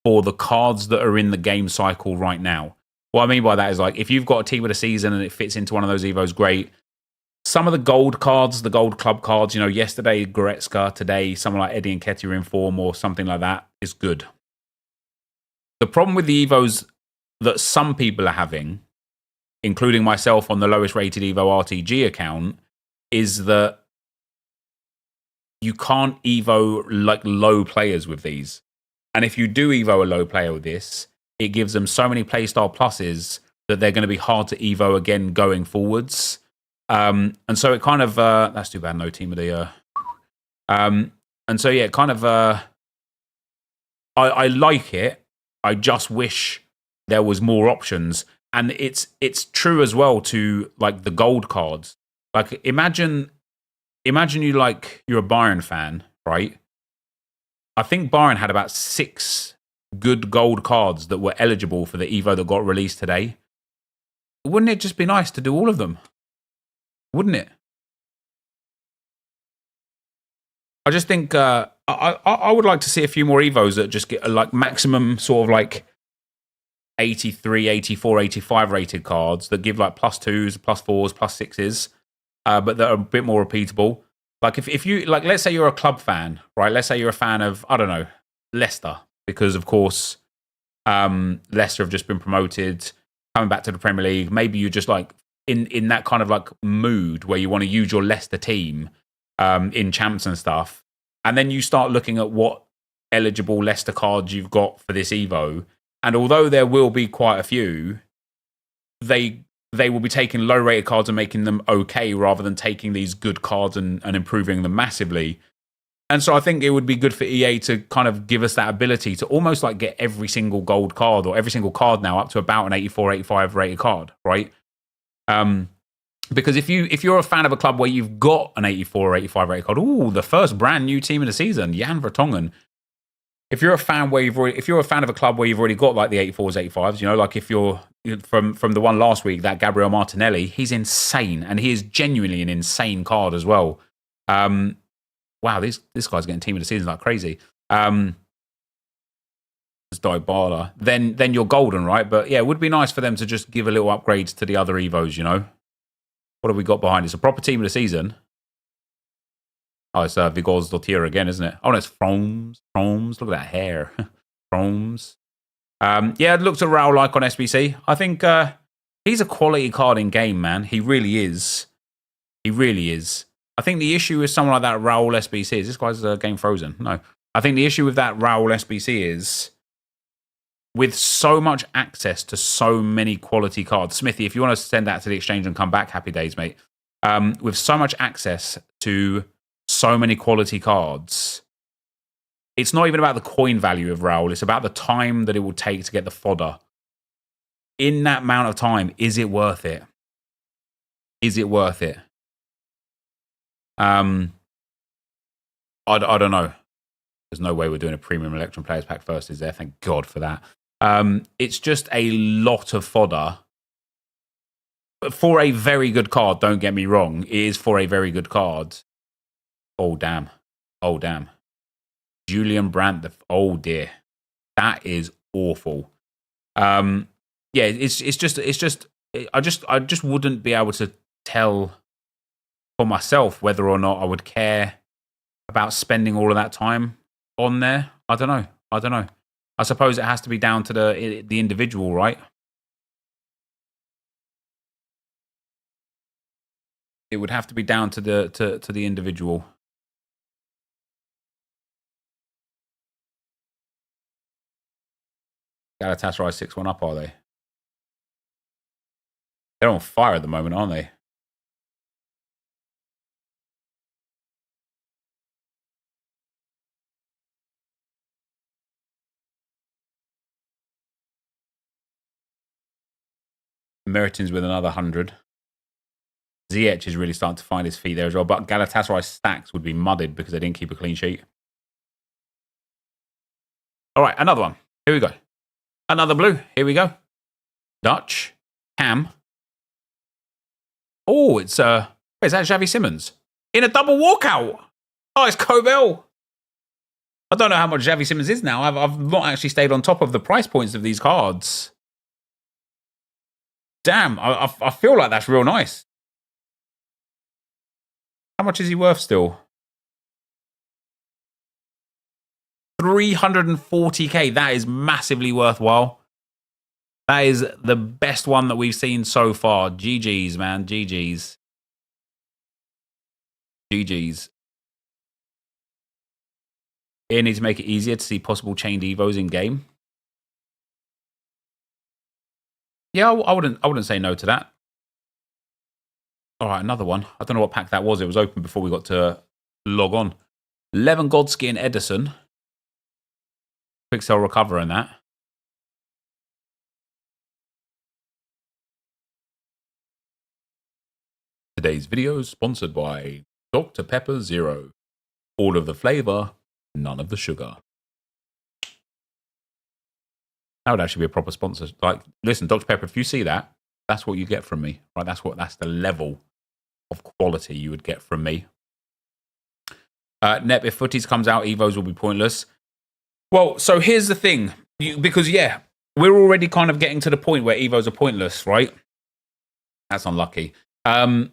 A: for the cards that are in the game cycle right now. What I mean by that is, like, if you've got a team of the season and it fits into one of those Evos, great. Some of the gold cards, the gold club cards, you know, yesterday Goretzka, today someone like Eddie Nketiah in form or something like that is good. The problem with the Evos that some people are having, including myself on the lowest rated Evo RTG account, is that you can't Evo like low players with these. And if you do Evo a low player with this, it gives them so many playstyle pluses that they're going to be hard to Evo again going forwards. And so it kind of, that's too bad, no team of the year. And so yeah, it kind of, I like it. I just wish there was more options. And it's true as well to, like, the gold cards. Like, imagine you're a Bayern fan, right? I think Bayern had about 6 good gold cards that were eligible for the Evo that got released today. Wouldn't it just be nice to do all of them? Wouldn't it? I just think I would like to see a few more Evos that just get like maximum sort of like 83, 84, 85 rated cards that give like +2s, +4s, +6s, but that are a bit more repeatable. Like if you, like, let's say you're a club fan, right? Let's say you're a fan of, I don't know, Leicester, because of course Leicester have just been promoted, coming back to the Premier League. Maybe you're just like in that kind of like mood where you want to use your Leicester team in champs and stuff. And then you start looking at what eligible Leicester cards you've got for this Evo. And although there will be quite a few, they will be taking low-rated cards and making them okay rather than taking these good cards and improving them massively. And so I think it would be good for EA to kind of give us that ability to almost like get every single gold card or every single card now up to about an 84, 85 rated card, right? Because if you're a fan of a club where you've got an 84 or 85 rated card, ooh, the first brand new team of the season, Jan Vertonghen. If you're a fan if you're a fan of a club where you've already got like the 84s, 85s, you know, like if you're from the one last week, that Gabriel Martinelli, he's insane, and he is genuinely an insane card as well. wow, this guy's getting team of the season like crazy. Dybala, then you're golden, right? But yeah, it would be nice for them to just give a little upgrades to the other Evos, you know? What have we got behind? It's a proper team of the season. Oh, it's Vigor's Dottir again, isn't it? Oh, no, it's Froms. Look at that hair. Froms. Yeah, I'd look to Raul like on SBC. I think he's a quality card in game, man. He really is. He really is. I think the issue with someone like that Raul SBC is this guy's game frozen. No. I think the issue with that Raul SBC is with so much access to so many quality cards. Smithy, if you want to send that to the exchange and come back, happy days, mate. With so much access to so many quality cards, it's not even about the coin value of Raul. It's about the time that it will take to get the fodder. In that amount of time, is it worth it? Is it worth it? I don't know. There's no way we're doing a premium Electrum Players Pack first, is there? Thank God for that. It's just a lot of fodder. But for a very good card, don't get me wrong. It is for a very good card. Oh, damn. Oh, damn. Julian Brandt. Oh, dear. That is awful. Yeah, it's just I just wouldn't be able to tell for myself whether or not I would care about spending all of that time on there. I don't know. I suppose it has to be down to the individual, right? It would have to be down to the individual. Galatasaray 6-1 up, are they? They're on fire at the moment, aren't they? Mertens with another 100. Ziyech is really starting to find his feet there as well. But Galatasaray stacks would be mudded because they didn't keep a clean sheet. All right, another one. Here we go. Another blue. Here we go. Dutch. Cam. Oh, it's is that Xavi Simons? In a double walkout. Oh, it's Cobel. I don't know how much Xavi Simons is now. I've not actually stayed on top of the price points of these cards. Damn, I feel like that's real nice. How much is he worth still? 340k. That is massively worthwhile. That is the best one that we've seen so far. GG's, man. GG's. GG's. It needs to make it easier to see possible chained evos in game. Yeah, I wouldn't say no to that. All right, another one. I don't know what pack that was. It was open before we got to log on. Lewandowski and Edison. Quick sell recover in that. Today's video is sponsored by Dr. Pepper Zero. All of the flavor, none of the sugar. That would actually be a proper sponsor. Like, listen, Dr. Pepper, if you see that, that's what you get from me. Right? That's the level of quality you would get from me. Nep, if footies comes out, Evos will be pointless. Well, so here's the thing. Because, yeah, we're already kind of getting to the point where Evos are pointless, right? That's unlucky. I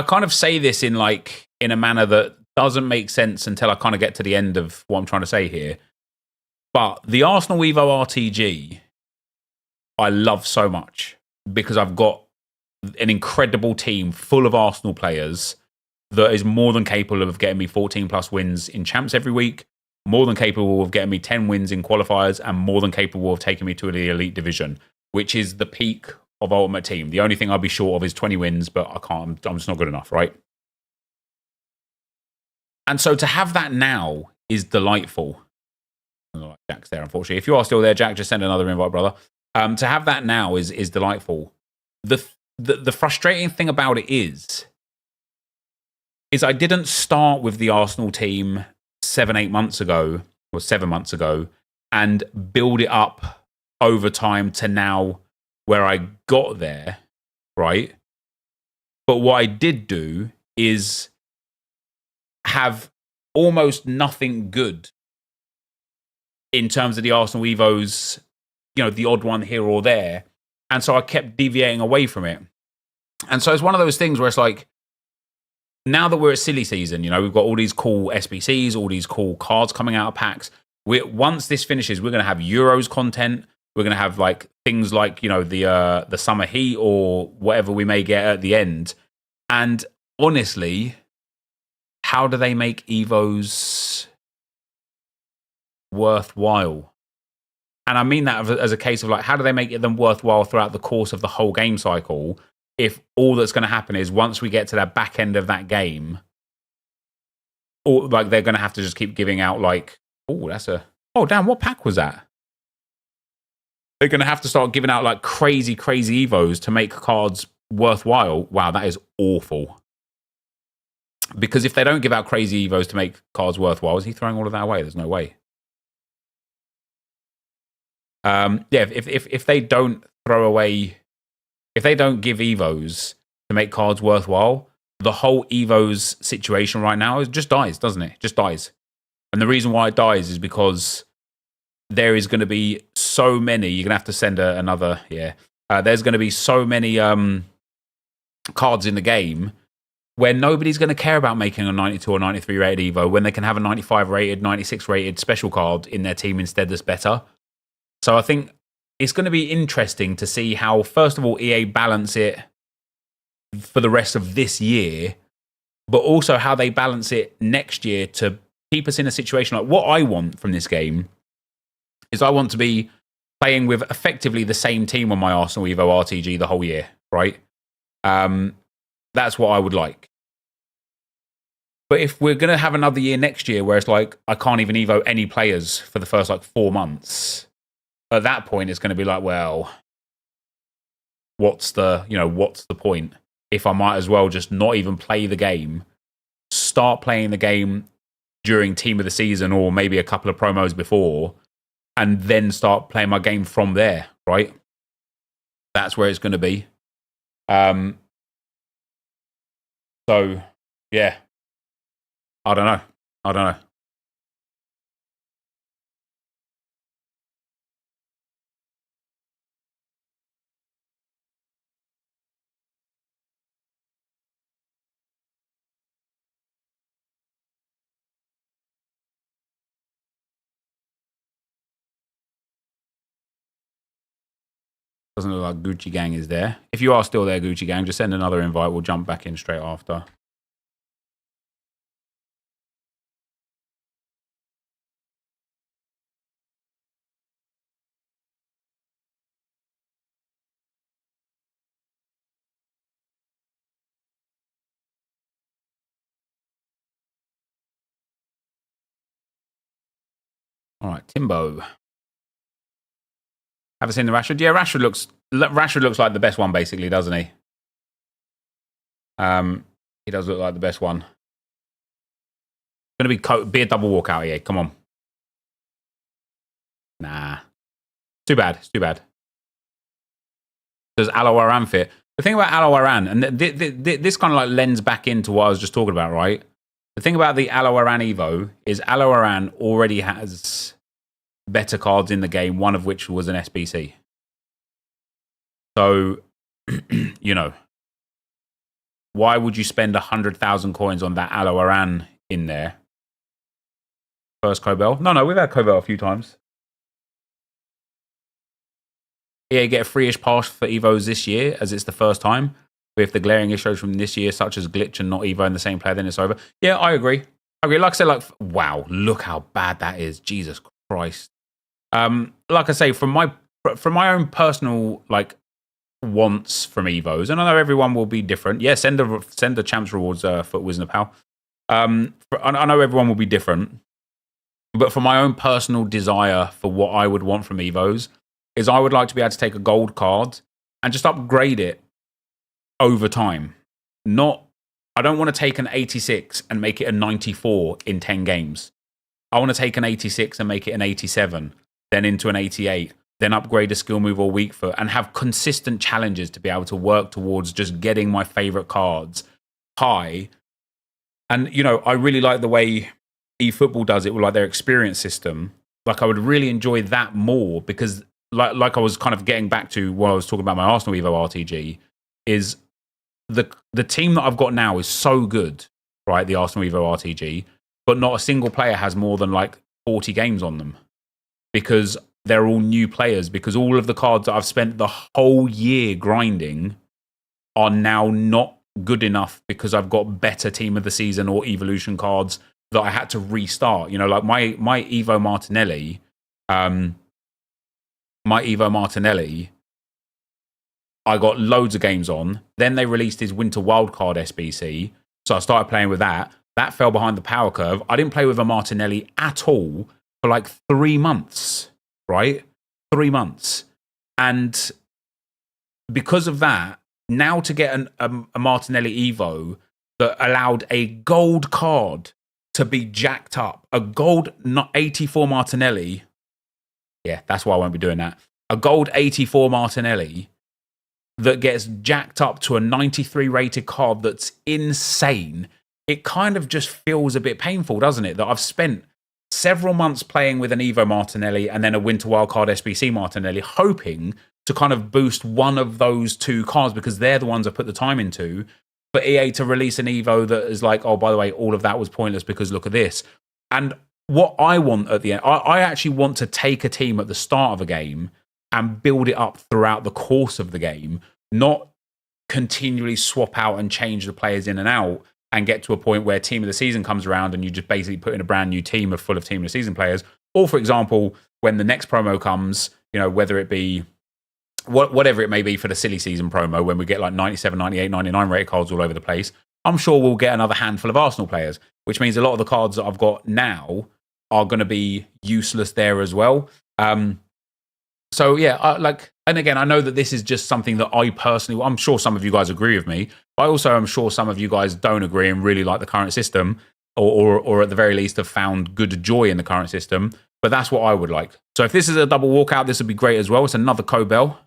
A: kind of say this in a manner that doesn't make sense until I kind of get to the end of what I'm trying to say here. But the Arsenal Evo RTG, I love so much because I've got an incredible team full of Arsenal players that is more than capable of getting me 14 plus wins in champs every week, more than capable of getting me 10 wins in qualifiers, and more than capable of taking me to the elite division, which is the peak of Ultimate Team. The only thing I'll be short of is 20 wins, but I'm just not good enough, right? And so to have that now is delightful. Jack's there, unfortunately. If you are still there, Jack, just send another invite, brother. To have that now is delightful. The frustrating thing about it is I didn't start with the Arsenal team 7 months ago, and build it up over time to now where I got there, right? But what I did do is have almost nothing good in terms of the Arsenal Evos, you know, the odd one here or there. And so I kept deviating away from it. And so it's one of those things where it's like, now that we're at silly season, you know, we've got all these cool SBCs, all these cool cards coming out of packs. Once this finishes, we're going to have Euros content. We're going to have like things like, you know, the summer heat or whatever we may get at the end. And honestly, how do they make Evos worthwhile? And I mean that as a case of like, how do they make them worthwhile throughout the course of the whole game cycle? If all that's going to happen is once we get to that back end of that game, or like they're going to have to just keep giving out like, oh damn, what pack was that? They're going to have to start giving out like crazy Evos to make cards worthwhile. Wow, that is awful. Because if they don't give out crazy Evos to make cards worthwhile, is he throwing all of that away? There's no way. If they don't throw away, if they don't give Evos to make cards worthwhile, the whole Evos situation right now just dies, doesn't it? Just dies. And the reason why it dies is because there is going to be so many. You're going to have to send another. There's going to be so many cards in the game where nobody's going to care about making a 92 or 93 rated Evo when they can have a 95 rated, 96 rated special card in their team instead that's better. So I think it's going to be interesting to see how, first of all, EA balance it for the rest of this year, but also how they balance it next year to keep us in a situation like what I want from this game is I want to be playing with effectively the same team on my Arsenal Evo RTG the whole year, right? That's what I would like. But if we're going to have another year next year where it's like I can't even Evo any players for the first like 4 months, at that point it's going to be like, well, what's the point? If I might as well just not even play the game, start playing the game during team of the season or maybe a couple of promos before, and then start playing my game from there, right? That's where it's going to be. So, yeah. I don't know. Doesn't look like Gucci Gang is there. If you are still there, Gucci Gang, just send another invite. We'll jump back in straight after. All right, Timbo. Have I seen the Rashford? Yeah, Rashford looks like the best one, basically, doesn't he? He does look like the best one. Going to be a double walkout here. Come on. Nah. Too bad. It's too bad. Does Aloe fit? The thing about Aloe, and this kind of like lends back into what I was just talking about, right? The thing about the Aloe Evo is Aloe already has better cards in the game, one of which was an SBC. So, you know, why would you spend 100,000 coins on that Aloe in there? First Cobel? No, we've had Cobel a few times. Yeah, get a free-ish pass for Evos this year, as it's the first time. But if the glaring issues from this year, such as glitch and not Evo in the same player, then it's over. Yeah, I agree. Like I said, wow, look how bad that is. Jesus Christ. Like I say, from my own personal wants from Evos, and I know everyone will be different. Yeah, send the champs rewards for Wisdom Pal. I know everyone will be different, but for my own personal desire for what I would want from Evos is I would like to be able to take a gold card and just upgrade it over time. I don't want to take an 86 and make it a 94 in 10 games. I want to take an 86 and make it an 87, then into an 88, then upgrade a skill move or weak foot, and have consistent challenges to be able to work towards just getting my favorite cards high And, you know, I really like the way eFootball does it with like their experience system. Like I would really enjoy that more because like I was kind of getting back to what I was talking about my Arsenal Evo RTG is the team that I've got now is so good, right? The Arsenal Evo RTG, but not a single player has more than like 40 games on them because they're all new players, because all of the cards that I've spent the whole year grinding are now not good enough because I've got better team of the season or evolution cards that I had to restart. You know, like my Evo Martinelli, I got loads of games on. Then they released his Winter Wildcard SBC. So I started playing with that. That fell behind the power curve. I didn't play with a Martinelli at all for like 3 months, right? 3 months. And because of that, now to get a Martinelli Evo that allowed a gold card to be jacked up, a gold 84 Martinelli. Yeah, that's why I won't be doing that. A gold 84 Martinelli that gets jacked up to a 93 rated card that's insane. It kind of just feels a bit painful, doesn't it? That I've spent several months playing with an Evo Martinelli and then a Winter Wildcard SBC Martinelli, hoping to kind of boost one of those two cards because they're the ones I put the time into. For EA to release an Evo that is like, oh, by the way, all of that was pointless because look at this. And what I want at the end, I actually want to take a team at the start of a game and build it up throughout the course of the game, not continually swap out and change the players in and out and get to a point where team of the season comes around and you just basically put in a brand new team full of team of the season players. Or, for example, when the next promo comes, you know, whether it be whatever it may be for the silly season promo, when we get like 97, 98, 99 rated cards all over the place, I'm sure we'll get another handful of Arsenal players, which means a lot of the cards that I've got now are going to be useless there as well. So yeah, and again, I know that this is just something that I personally, I'm sure some of you guys agree with me, but I also am sure some of you guys don't agree and really like the current system, or at the very least have found good joy in the current system. But that's what I would like. So if this is a double walkout, this would be great as well. It's another Cobel,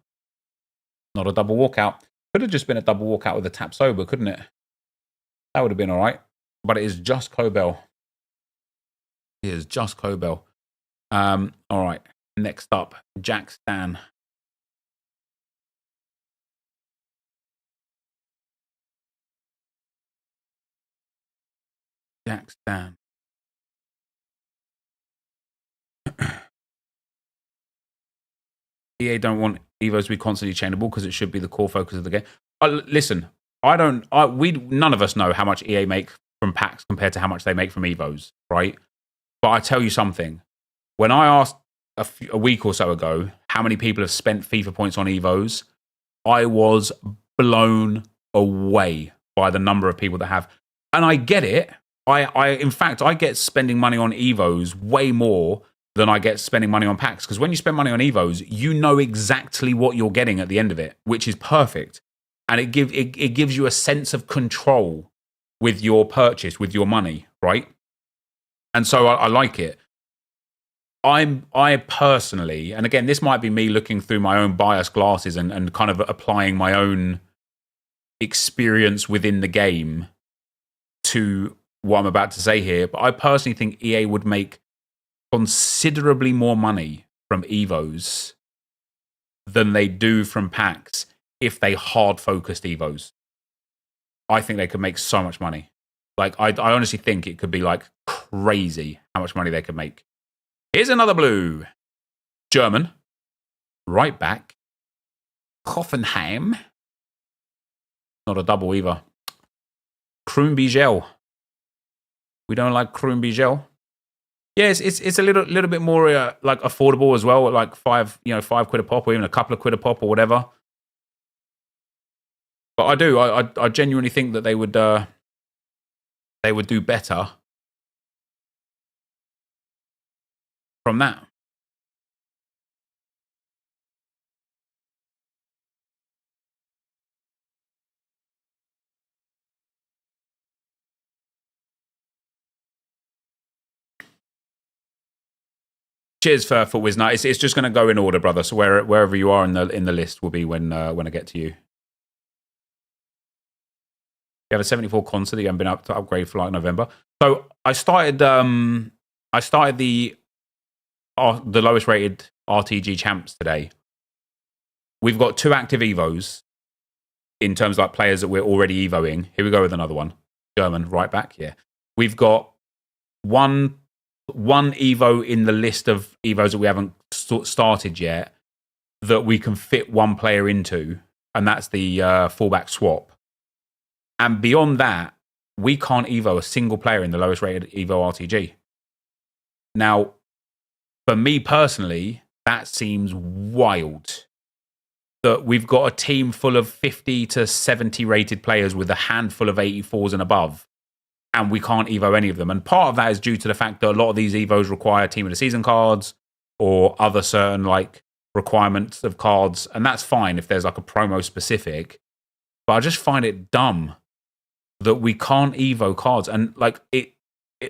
A: not a double walkout. Could have just been a double walkout with a tap sober, couldn't it? That would have been all right. But it is just Cobel. It is just Cobel. All right. Next up, Jack Stan. Jack Stan. EA don't want Evos to be constantly changeable because it should be the core focus of the game. Listen, none of us know how much EA make from packs compared to how much they make from Evos, right? But I tell you something. When I asked a week or so ago how many people have spent FIFA points on Evos, I was blown away by the number of people that have. And I get it. In fact, I get spending money on Evos way more than I get spending money on packs. Because when you spend money on Evos, you know exactly what you're getting at the end of it, which is perfect. And it gives you a sense of control with your purchase, with your money, right? And so I like it. I personally, and again, this might be me looking through my own biased glasses and kind of applying my own experience within the game to what I'm about to say here, but I personally think EA would make considerably more money from Evos than they do from packs if they hard-focused Evos. I think they could make so much money. Like, I honestly think it could be, like, crazy how much money they could make. Here's another blue. German. Right back. Hoffenheim. Not a double either. Kroonbigel. We don't like Kroonbigel. Yes, it's a little bit more like affordable as well, like £5 £5 a pop, or even a couple of quid a pop, or whatever. But I genuinely think that they would do better from that. Cheers for Wisna. It's just going to go in order, brother. So wherever you are in the list will be when I get to you. You have a 74 concert that you haven't been able to upgrade for like November. So I started the lowest rated RTG champs today. We've got 2 active Evos in terms of like players that we're already Evoing. Here we go with another one. German, right back, yeah. We've got one Evo in the list of Evos that we haven't started yet that we can fit one player into, and that's the fullback swap. And beyond that, we can't Evo a single player in the lowest rated Evo RTG. Now, for me personally, that seems wild. That we've got a team full of 50 to 70 rated players with a handful of 84s and above, and we can't Evo any of them. And part of that is due to the fact that a lot of these Evos require Team of the Season cards or other certain like requirements of cards, and that's fine if there's like a promo specific. But I just find it dumb that we can't Evo cards. And like it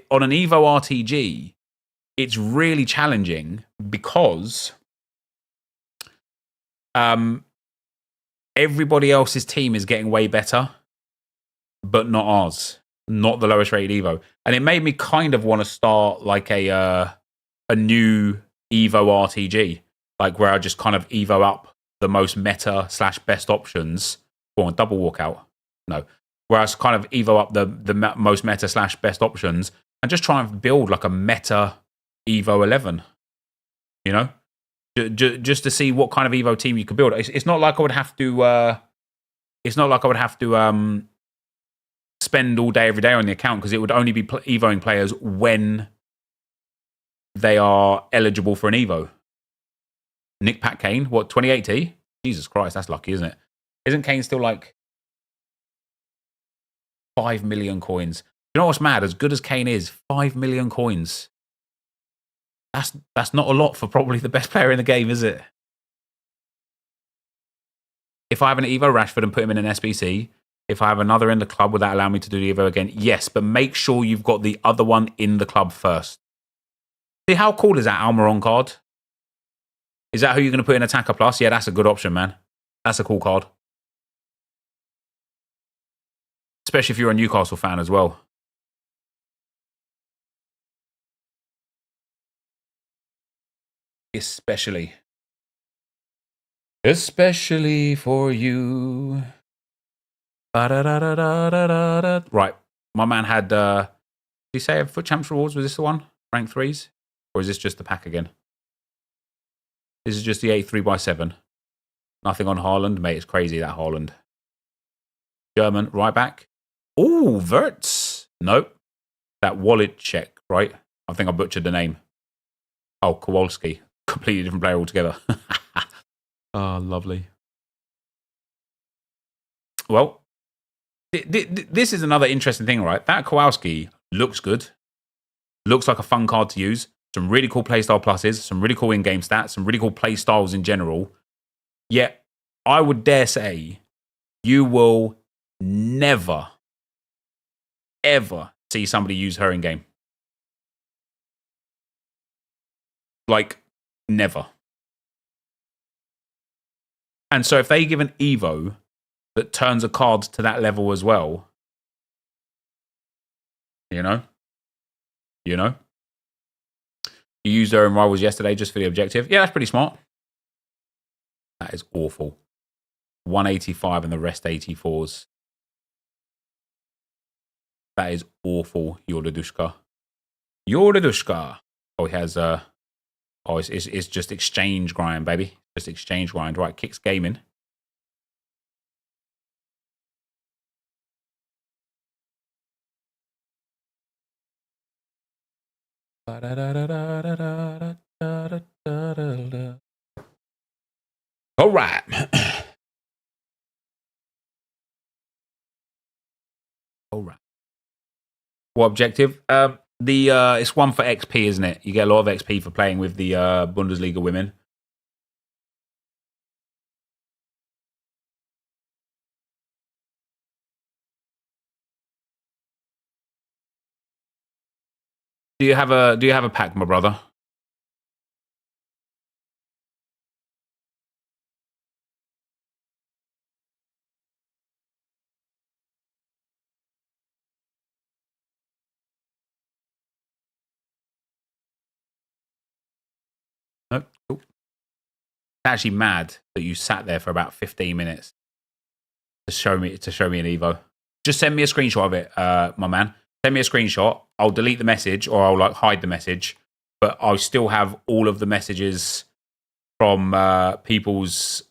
A: on an Evo RTG, it's really challenging because everybody else's team is getting way better, but not ours, not the lowest rated Evo. And it made me kind of want to start like a new Evo RTG, like where I just kind of Evo up the most meta / best options. Go on, double walkout. No. Where I kind of Evo up the most meta / best options and just try and build like a meta Evo 11, you know? Just to see what kind of Evo team you could build. It's not like I would have to. It's not like I would have to spend all day every day on the account, because it would only be Evoing players when they are eligible for an Evo. Nick Pat Kane, what 2080? Jesus Christ, that's lucky, isn't it? Isn't Kane still like 5 million coins? You know what's mad? As good as Kane is, 5 million coins. That's not a lot for probably the best player in the game, is it? If I have an Evo Rashford and put him in an SBC, if I have another in the club, would that allow me to do the Evo again? Yes, but make sure you've got the other one in the club first. See, how cool is that Almiron card? Is that who you're going to put in Attacker Plus? Yeah, that's a good option, man. That's a cool card. Especially if you're a Newcastle fan as well. Especially for you. Right. My man had, did he say Foot Champs Rewards? Was this the one? Rank 3s? Or is this just the pack again? This is just the 8 3x7. Nothing on Haaland. Mate, it's crazy, that Haaland. German, right back. Ooh, Verts. Nope. That wallet check, right? I think I butchered the name. Oh, Kowalski. Completely different player altogether. Oh, lovely. Well, this is another interesting thing, right? That Kowalski looks good. Looks like a fun card to use. Some really cool playstyle pluses, some really cool in-game stats, some really cool play styles in general. Yet, I would dare say, you will never, ever see somebody use her in-game. Like, never. And so if they give an Evo that turns a card to that level as well, you know? You used her in Rivals yesterday just for the objective. Yeah, that's pretty smart. That is awful. 185 and the rest 84s. That is awful, Yordadushka. Oh, he has it's just exchange grind, baby. Just exchange grind. Right, kicks gaming. All right. All right. What objective? It's one for XP, isn't it? You get a lot of XP for playing with the Bundesliga women. Do you have a pack, my brother? actually mad that you sat there for about 15 minutes to show me an Evo. Just send me a screenshot of it, my man. Send me a screenshot. I'll delete the message or I'll like hide the message, but I'll still have all of the messages from people's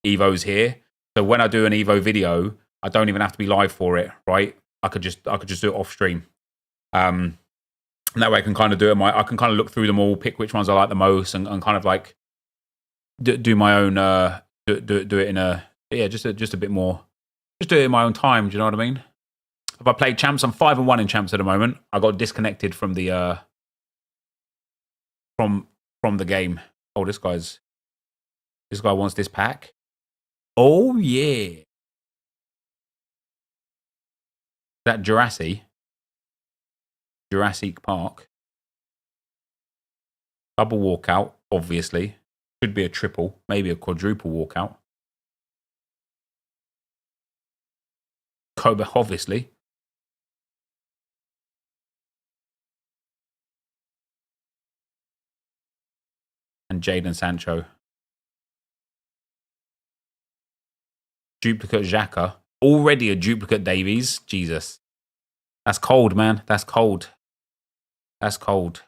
A: Evos here. So when I do an Evo video, I don't even have to be live for it, right? I could just do it off stream. And that way I can kind of do it. I can kind of look through them all, pick which ones I like the most, and kind of like do my own. Do it in a just a bit more. Just do it in my own time. Do you know what I mean? If I played champs, I'm 5-1 in champs at the moment. I got disconnected from the from the game. Oh, this guy wants this pack. Oh yeah, that Jurassic Park. Double walkout, obviously. Could be a triple, maybe a quadruple walkout. Kobe, obviously. And Jadon Sancho. Duplicate Xhaka. Already a duplicate Davies. Jesus. That's cold, man. That's cold. That's cold.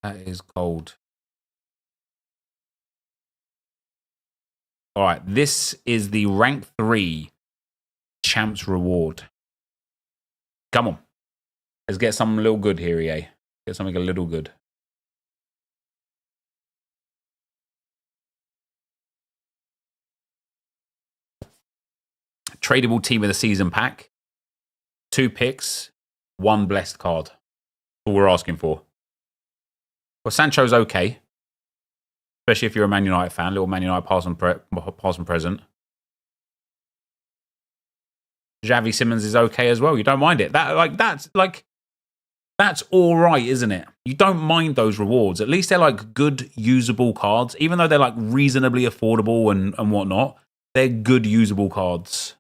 A: That is cold. All right. This is the rank 3 champs reward. Come on. Let's get something a little good here, EA. Get something a little good. Tradable team of the season pack. 2 picks. 1 blessed card. That's all we're asking for. Well, Sancho's okay. Especially if you're a Man United fan. Little Man United pass and present. Xavi Simons is okay as well. You don't mind it. That's all right, isn't it? You don't mind those rewards. At least they're like good, usable cards. Even though they're like reasonably affordable and whatnot, they're good, usable cards.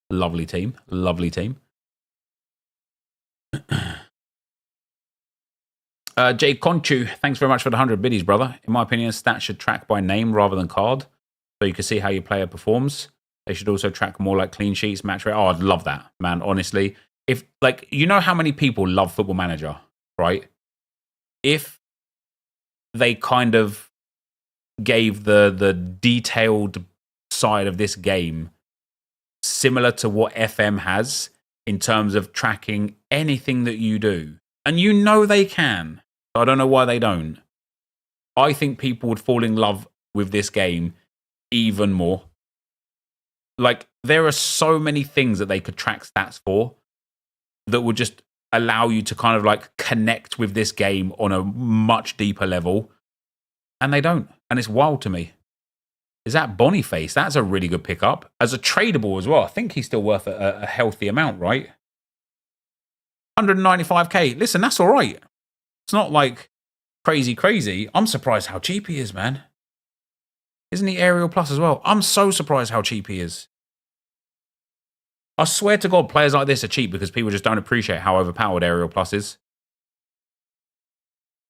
A: Lovely team. Lovely team. Jay Conchu, thanks very much for the 100 biddies, brother. In my opinion, stats should track by name rather than card, so you can see how your player performs. They should also track more like clean sheets, match rate. Oh, I'd love that, man. Honestly, if like you know how many people love Football Manager, right? If they kind of gave the detailed side of this game similar to what FM has in terms of tracking anything that you do, and you know they can. I don't know why they don't. I think people would fall in love with this game even more. Like, there are so many things that they could track stats for that would just allow you to kind of like connect with this game on a much deeper level. And they don't. And it's wild to me. Is that Boniface? That's a really good pickup. As a tradable as well. I think he's still worth a healthy amount, right? 195k. Listen, that's all right. It's not like crazy. I'm surprised how cheap he is, man. Isn't he Aerial Plus as well? I'm so surprised how cheap he is. I swear to God, players like this are cheap because people just don't appreciate how overpowered Aerial Plus is.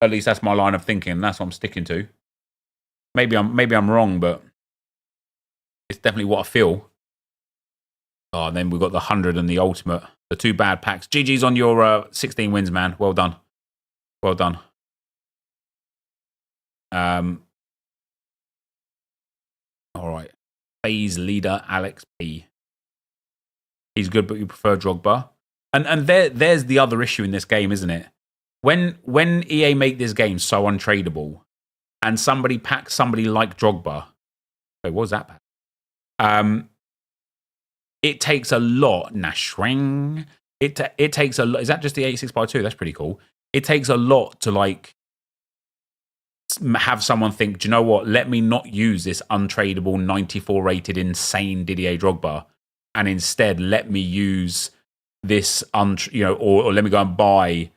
A: At least that's my line of thinking, and that's what I'm sticking to. Maybe I'm wrong, but it's definitely what I feel. Oh, and then we've got the 100 and the Ultimate. The 2 bad packs. GG's on your 16 wins, man. Well done. Well done. All right. Phase leader Alex P. He's good, but you prefer Drogba. And there's the other issue in this game, isn't it? When EA make this game so untradeable, and somebody packs somebody like Drogba. Wait, what was that pack? It takes a lot. Nashwang. It takes a lot. Is that just the 86x2? That's pretty cool. It takes a lot to like have someone think, do you know what? Let me not use this untradeable 94 rated insane Didier Drogba, and instead let me use this or let me go and buy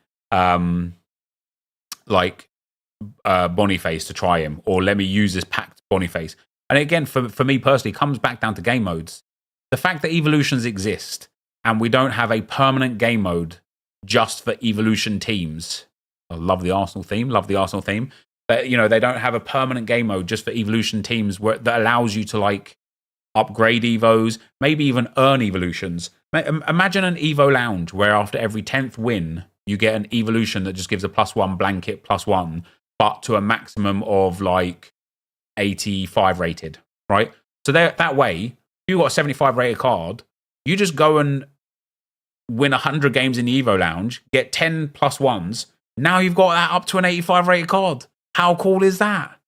A: Boniface to try him, or let me use this packed Boniface. And again, for me personally, it comes back down to game modes. The fact that evolutions exist and we don't have a permanent game mode just for evolution teams. I love the Arsenal theme. Love the Arsenal theme. But, you know, they don't have a permanent game mode just for evolution teams that allows you to, like, upgrade evos, maybe even earn evolutions. Imagine an evo lounge where after every 10th win, you get an evolution that just gives a +1 blanket +1, but to a maximum of, like, 85 rated, right? So that way, if you got a 75 rated card, you just go and win 100 games in the Evo Lounge, get 10 +1s. Now you've got that up to an 85 rated card. How cool is that?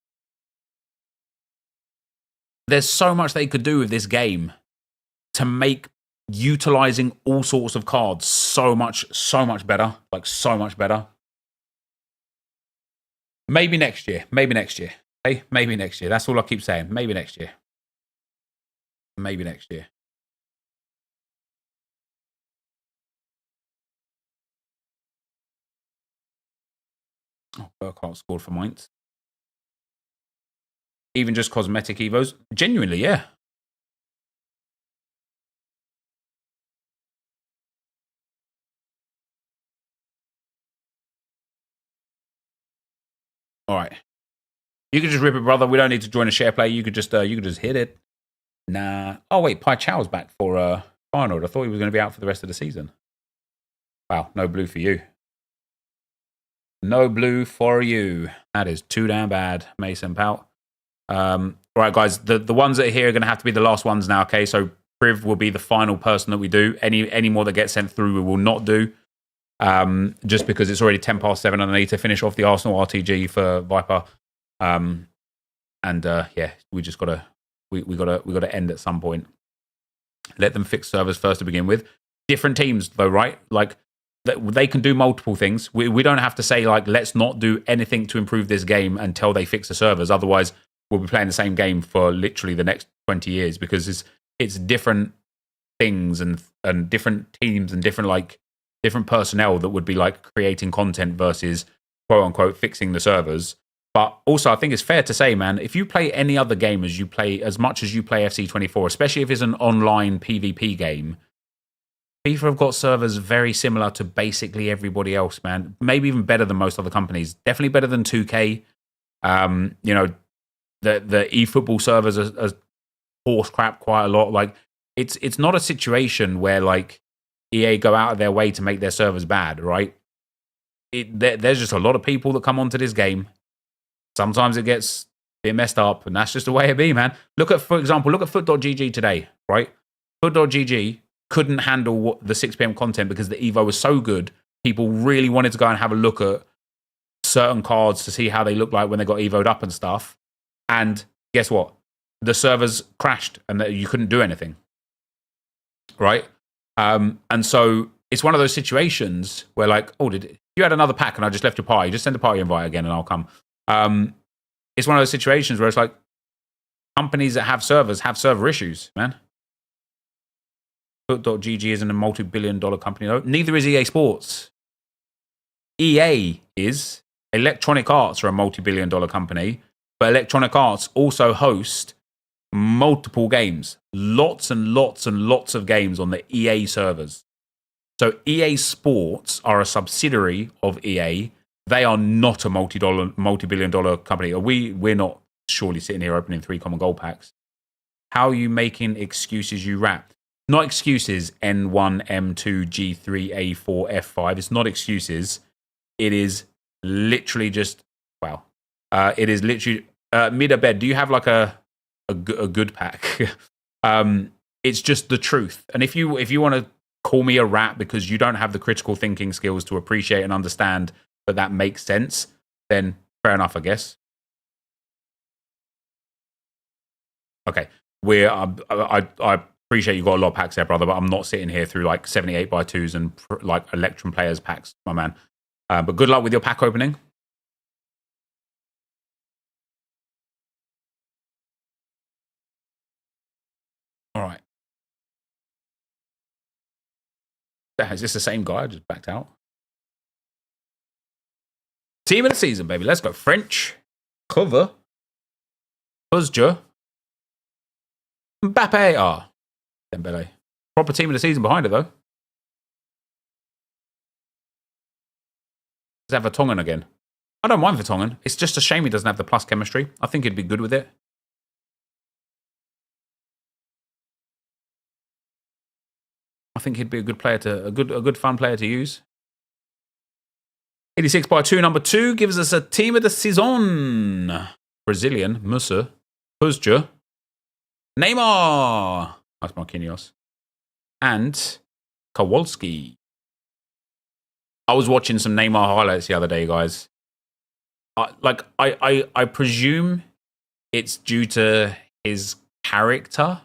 A: There's so much they could do with this game to make utilizing all sorts of cards so much better. Like, so much better. Maybe next year. Maybe next year. Hey, maybe next year. That's all I keep saying. Maybe next year. Maybe next year. Oh, Burkhardt scored for Mainz. Even just cosmetic evos. Genuinely, yeah. All right. You could just rip it, brother. We don't need to join a share play. You could just hit it. Nah. Oh, wait. Pai Chow's back for Arnold. I thought he was going to be out for the rest of the season. Wow. No blue for you. No blue for you. That is too damn bad, Mason Pout. Right, guys. The ones that are here are going to have to be the last ones now, okay? So Priv will be the final person that we do. Any more that get sent through, we will not do. Just because it's already 7:10 and I need to finish off the Arsenal RTG for Viper. Yeah, we just gotta end at some point. Let them fix servers first to begin with. Different teams though, right? Like they can do multiple things. We don't have to say like let's not do anything to improve this game until they fix the servers. Otherwise, we'll be playing the same game for literally the next 20 years because it's different things and different teams and different personnel that would be like creating content versus quote unquote fixing the servers. But also, I think it's fair to say, man, if you play any other game as much as you play FC24, especially if it's an online PvP game, FIFA have got servers very similar to basically everybody else, man. Maybe even better than most other companies. Definitely better than 2K. You know, the eFootball servers are horse crap quite a lot. Like, it's not a situation where like EA go out of their way to make their servers bad, right? There's just a lot of people that come onto this game. Sometimes it gets a bit messed up, and that's just the way it be, man. For example, look at foot.gg today, right? Foot.gg couldn't handle the 6 p.m. content because the Evo was so good. People really wanted to go and have a look at certain cards to see how they look like when they got Evo'd up and stuff. And guess what? The servers crashed and you couldn't do anything, right? And so it's one of those situations where like, you had another pack and I just left your party. Just send the party invite again and I'll come. It's one of those situations where it's like companies that have servers have server issues, man. Foot.gg isn't a multi-billion-dollar company. No, neither is EA Sports. EA is. Electronic Arts are a multi-billion-dollar company, but Electronic Arts also host multiple games. Lots and lots and lots of games on the EA servers. So EA Sports are a subsidiary of EA. They are not a multi-billion-dollar company. We're not surely sitting here opening 3 common gold packs. How are you making excuses, you rat? Not excuses, N1, M2, G3, A4, F5. It's not excuses. It is literally just, wow. It is literally, Midabed, do you have like a good pack? It's just the truth. And if you want to call me a rat because you don't have the critical thinking skills to appreciate and understand that makes sense, then fair enough, I guess. Okay. I appreciate you got a lot of packs there, brother, but I'm not sitting here through like 78x2s and like Electrum players packs, my man. But good luck with your pack opening. All right. Is this the same guy? I just backed out. Team of the season, baby. Let's go. French. Cover. Buzzja. Mbappe. Ah, Dembele. Proper team of the season behind it, though. Let's have Vertonghen again. I don't mind Vertonghen. It's just a shame he doesn't have the plus chemistry. I think he'd be good with it. I think he'd be a good player to a good fun player to use. 86 by 2, number 2 gives us a team of the season. Brazilian, Musa, Puzja, Neymar. That's Marquinhos. And Kowalski. I was watching some Neymar highlights the other day, guys. I presume it's due to his character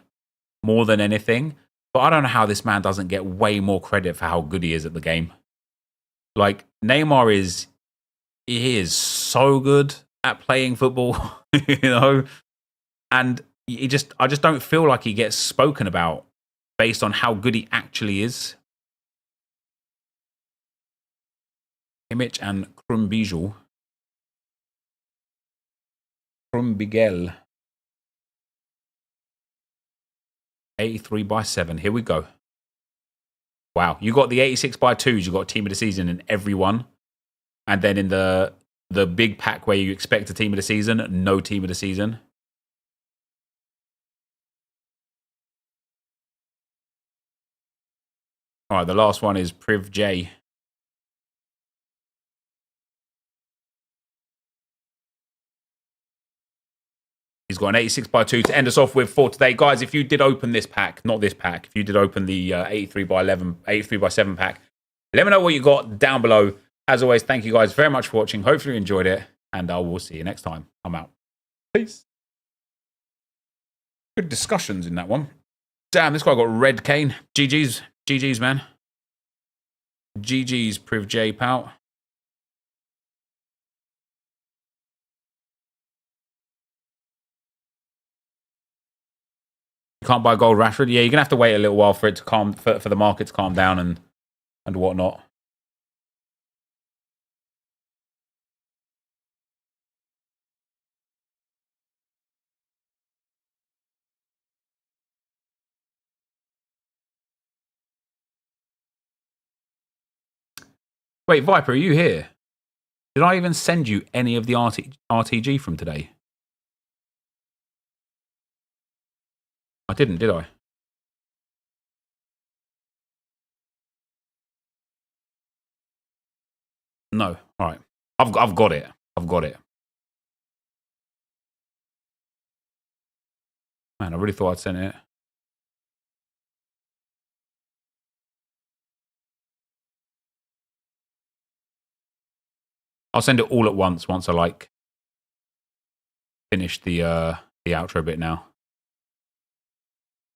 A: more than anything. But I don't know how this man doesn't get way more credit for how good he is at the game. Like, Neymar he is so good at playing football, you know? And I just don't feel like he gets spoken about based on how good he actually is. Kimmich and Krumbigel. Krumbigel. 83 by 7. Here we go. Wow. You got the 86 by 2s. You got team of the season in every one. And then in the big pack where you expect a team of the season, no team of the season. All right. The last one is Priv J. He's got an 86 by 2 to end us off with for today. Guys, if you did open this pack, not this pack, if you did open the 83 by 7 pack, let me know what you got down below. As always, thank you guys very much for watching. Hopefully you enjoyed it, and I will see you next time. I'm out. Peace. Good discussions in that one. Damn, this guy got red cane. GG's. GG's, man. GG's, Priv J, pal. Can't buy gold Rashford. Yeah, you're gonna have to wait a little while for it to for the market to calm down and whatnot. Wait, Viper, are you here? Did I even send you any of the RTG from today? I didn't, did I? No. All right. I've got it. I've got it. Man, I really thought I'd sent it. I'll send it all at once I finish the outro bit now.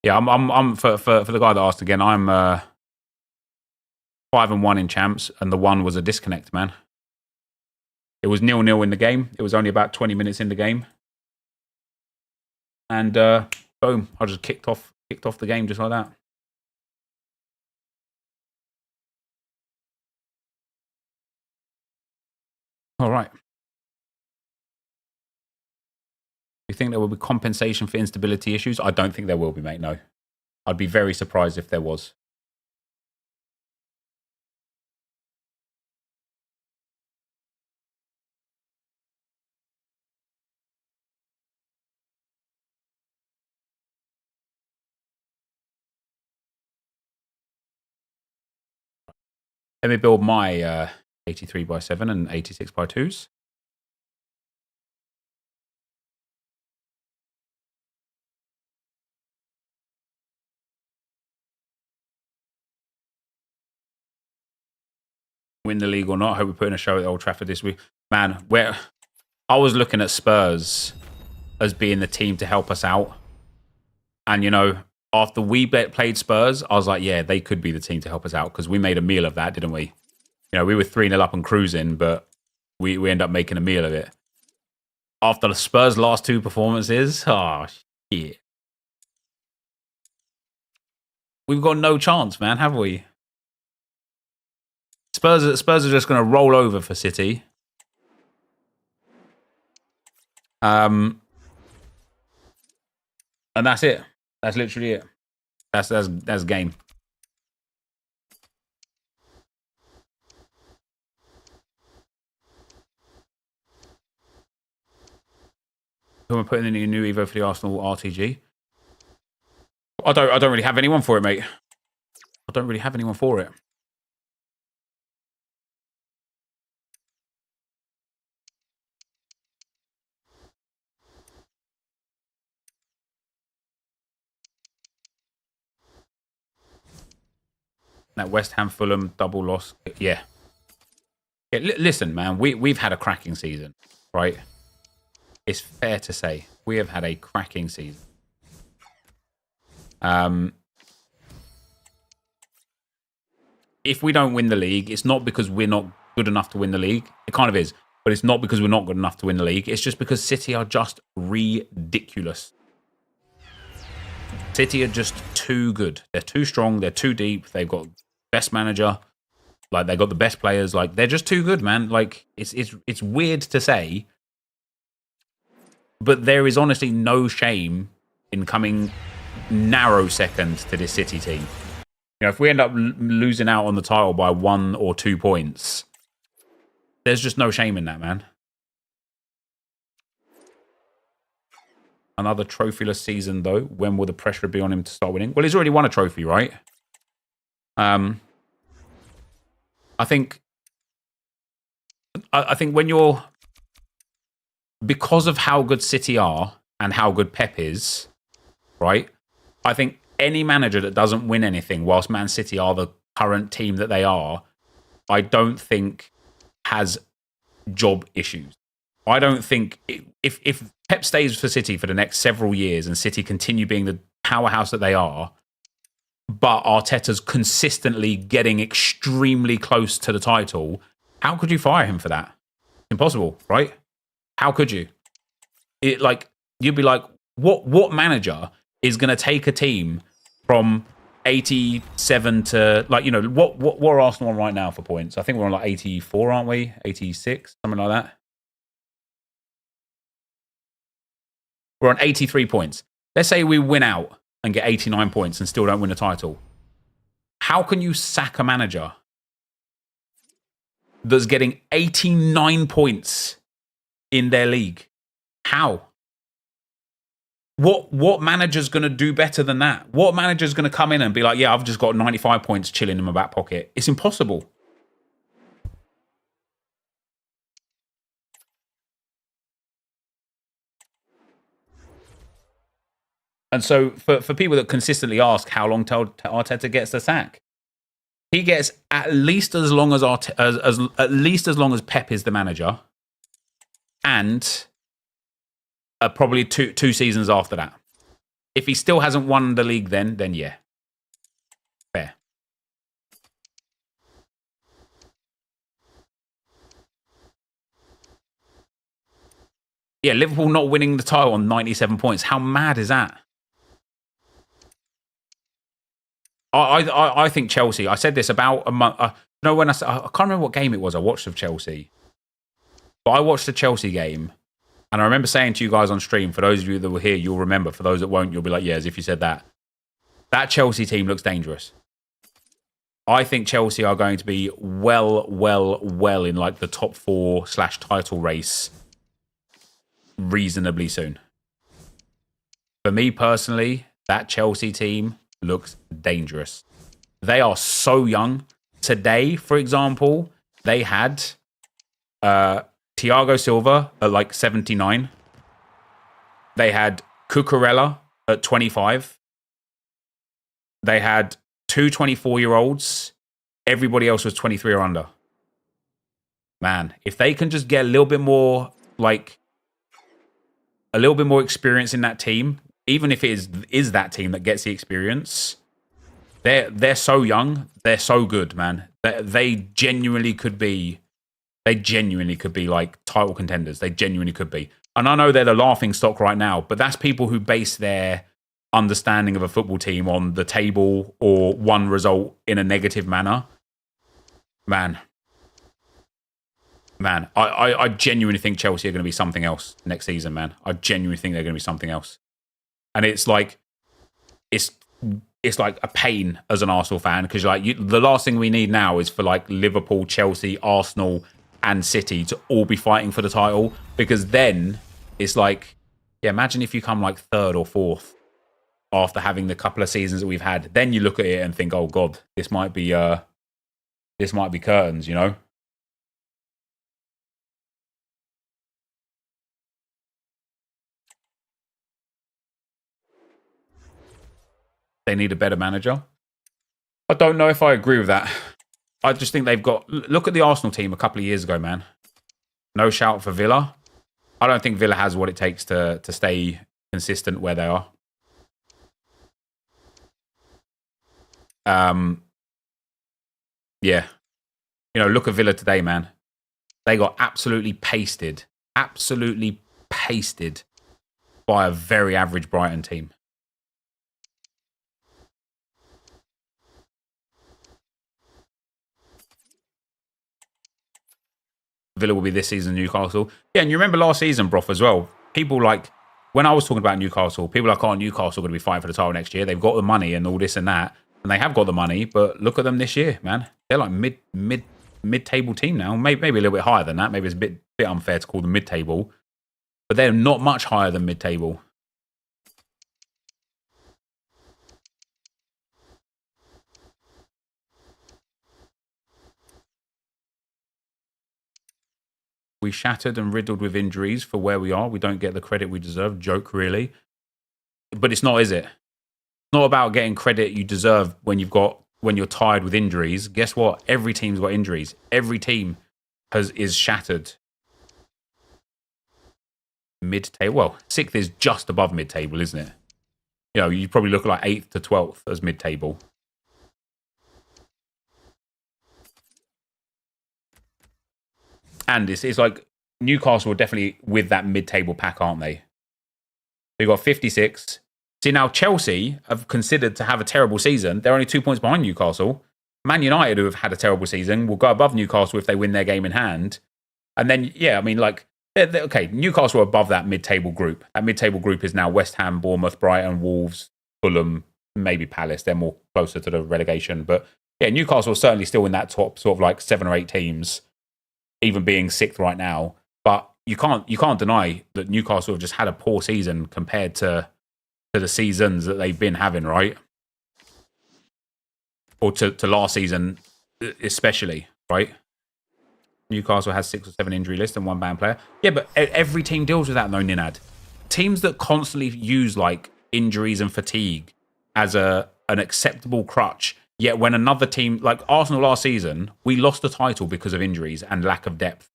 A: Yeah, I'm for the guy that asked again, I'm 5-1 in champs, and the one was a disconnect, man. It was 0-0 in the game. It was only about 20 minutes in the game. And boom, I just kicked off the game just like that. All right. You think there will be compensation for instability issues? I don't think there will be, mate, no. I'd be very surprised if there was. Let me build my 83 by 7 and 86 by 2s. Win the league or not. I hope we put in a show at Old Trafford this week. Man, I was looking at Spurs as being the team to help us out. And, you know, after we played Spurs, I was like, yeah, they could be the team to help us out because we made a meal of that, didn't we? You know, we were 3-0 up and cruising, but we end up making a meal of it. After the Spurs' last 2 performances, oh, shit. We've got no chance, man, have we? Spurs are just going to roll over for City. And that's it. That's literally it. That's game. Who am I putting in a new Evo for the Arsenal RTG? I don't really have anyone for it, mate. I don't really have anyone for it. That West Ham Fulham double loss. Yeah. Listen, man, we've had a cracking season, right? It's fair to say we have had a cracking season. If we don't win the league, it's not because we're not good enough to win the league. It kind of is, but it's not because we're not good enough to win the league. It's just because City are just ridiculous. City are just too good. They're too strong. They're too deep. They've got best manager. Like, they got the best players. Like, they're just too good, man. Like, it's weird to say, but there is honestly no shame in coming narrow second to this City team. You know, if we end up losing out on the title by 1 or 2 points, there's just no shame in that, man. Another trophyless season, though. When will the pressure be on him to start winning? Well, he's already won a trophy, right? I think when you're... Because of how good City are and how good Pep is, right? I think any manager that doesn't win anything whilst Man City are the current team that they are, I don't think has job issues. I don't think... If Pep stays for City for the next several years and City continue being the powerhouse that they are, but Arteta's consistently getting extremely close to the title, how could you fire him for that? Impossible, right? How could you? You'd be like, what manager is going to take a team from 87 to, like, you know, what are Arsenal on right now for points? I think we're on like 84, aren't we? 86, something like that. We're on 83 points. Let's say we win out and get 89 points and still don't win a title. How can you sack a manager that's getting 89 points in their league? How? What manager's going to do better than that? What manager's going to come in and be like, yeah, I've just got 95 points chilling in my back pocket? It's impossible. And so for people that consistently ask how long Arteta gets the sack, he gets at least as long as at least as long as Pep is the manager, and probably two seasons after that. If he still hasn't won the league, then yeah, fair. Yeah, Liverpool not winning the title on 97 points. How mad is that? I think Chelsea. I said this about a month. No, when I can't remember what game it was I watched of Chelsea, but I watched the Chelsea game, and I remember saying to you guys on stream, for those of you that were here, you'll remember. For those that won't, you'll be like, yeah, as if you said that. That Chelsea team looks dangerous. I think Chelsea are going to be well in like the top 4/title race reasonably soon. For me personally, that Chelsea team looks dangerous. They are so young. Today, for example, they had Thiago Silva at like 79. They had Cucurella at 25. They had 2 24-year-olds. Everybody else was 23 or under. Man, if they can just get a little bit more, like, a little bit more experience in that team, even if it is that team that gets the experience, they're so young, they're so good, man. They genuinely could be like title contenders. They genuinely could be. And I know they're the laughing stock right now, but that's people who base their understanding of a football team on the table or one result in a negative manner. Man, I genuinely think Chelsea are going to be something else next season, man. I genuinely think they're going to be something else. And it's like, it's like a pain as an Arsenal fan because like the last thing we need now is for like Liverpool, Chelsea, Arsenal, and City to all be fighting for the title, because then it's like, yeah, imagine if you come like third or fourth after having the couple of seasons that we've had. Then you look at it and think, oh god, this might be curtains, you know. They need a better manager. I don't know if I agree with that. I just think they've got... Look at the Arsenal team a couple of years ago, man. No shout for Villa. I don't think Villa has what it takes to stay consistent where they are. Yeah. You know, look at Villa today, man. They got absolutely pasted by a very average Brighton team. Villa will be this season Newcastle. Yeah, and you remember last season, Broth, as well. People like, when I was talking about Newcastle, people are like, oh, Newcastle are going to be fighting for the title next year. They've got the money and all this and that. And they have got the money, but look at them this year, man. They're like mid-table team now. Maybe a little bit higher than that. Maybe it's a bit unfair to call them mid-table. But they're not much higher than mid-table. We shattered and riddled with injuries for where we are. We don't get the credit we deserve. Joke, really. But it's not, is it? It's not about getting credit you deserve when you're tired with injuries. Guess what? Every team's got injuries. Every team is shattered. Mid-table. Well, 6th is just above mid-table, isn't it? You know, you probably look at like 8th to 12th as mid-table. And it's like Newcastle are definitely with that mid-table pack, aren't they? They've got 56. See, now Chelsea have considered to have a terrible season. They're only 2 points behind Newcastle. Man United, who have had a terrible season, will go above Newcastle if they win their game in hand. And then, yeah, I mean, like, okay, Newcastle are above that mid-table group. That mid-table group is now West Ham, Bournemouth, Brighton, Wolves, Fulham, maybe Palace. They're more closer to the relegation. But yeah, Newcastle are certainly still in that top sort of like 7 or 8 teams, even being 6th right now. But you can't deny that Newcastle have just had a poor season compared to the seasons that they've been having, right? Or to last season especially, right? Newcastle has 6 or 7 injury lists and 1 banned player. Yeah, but every team deals with that, though, Ninad. Teams that constantly use like injuries and fatigue as an acceptable crutch. Yet when another team, like Arsenal last season, we lost the title because of injuries and lack of depth.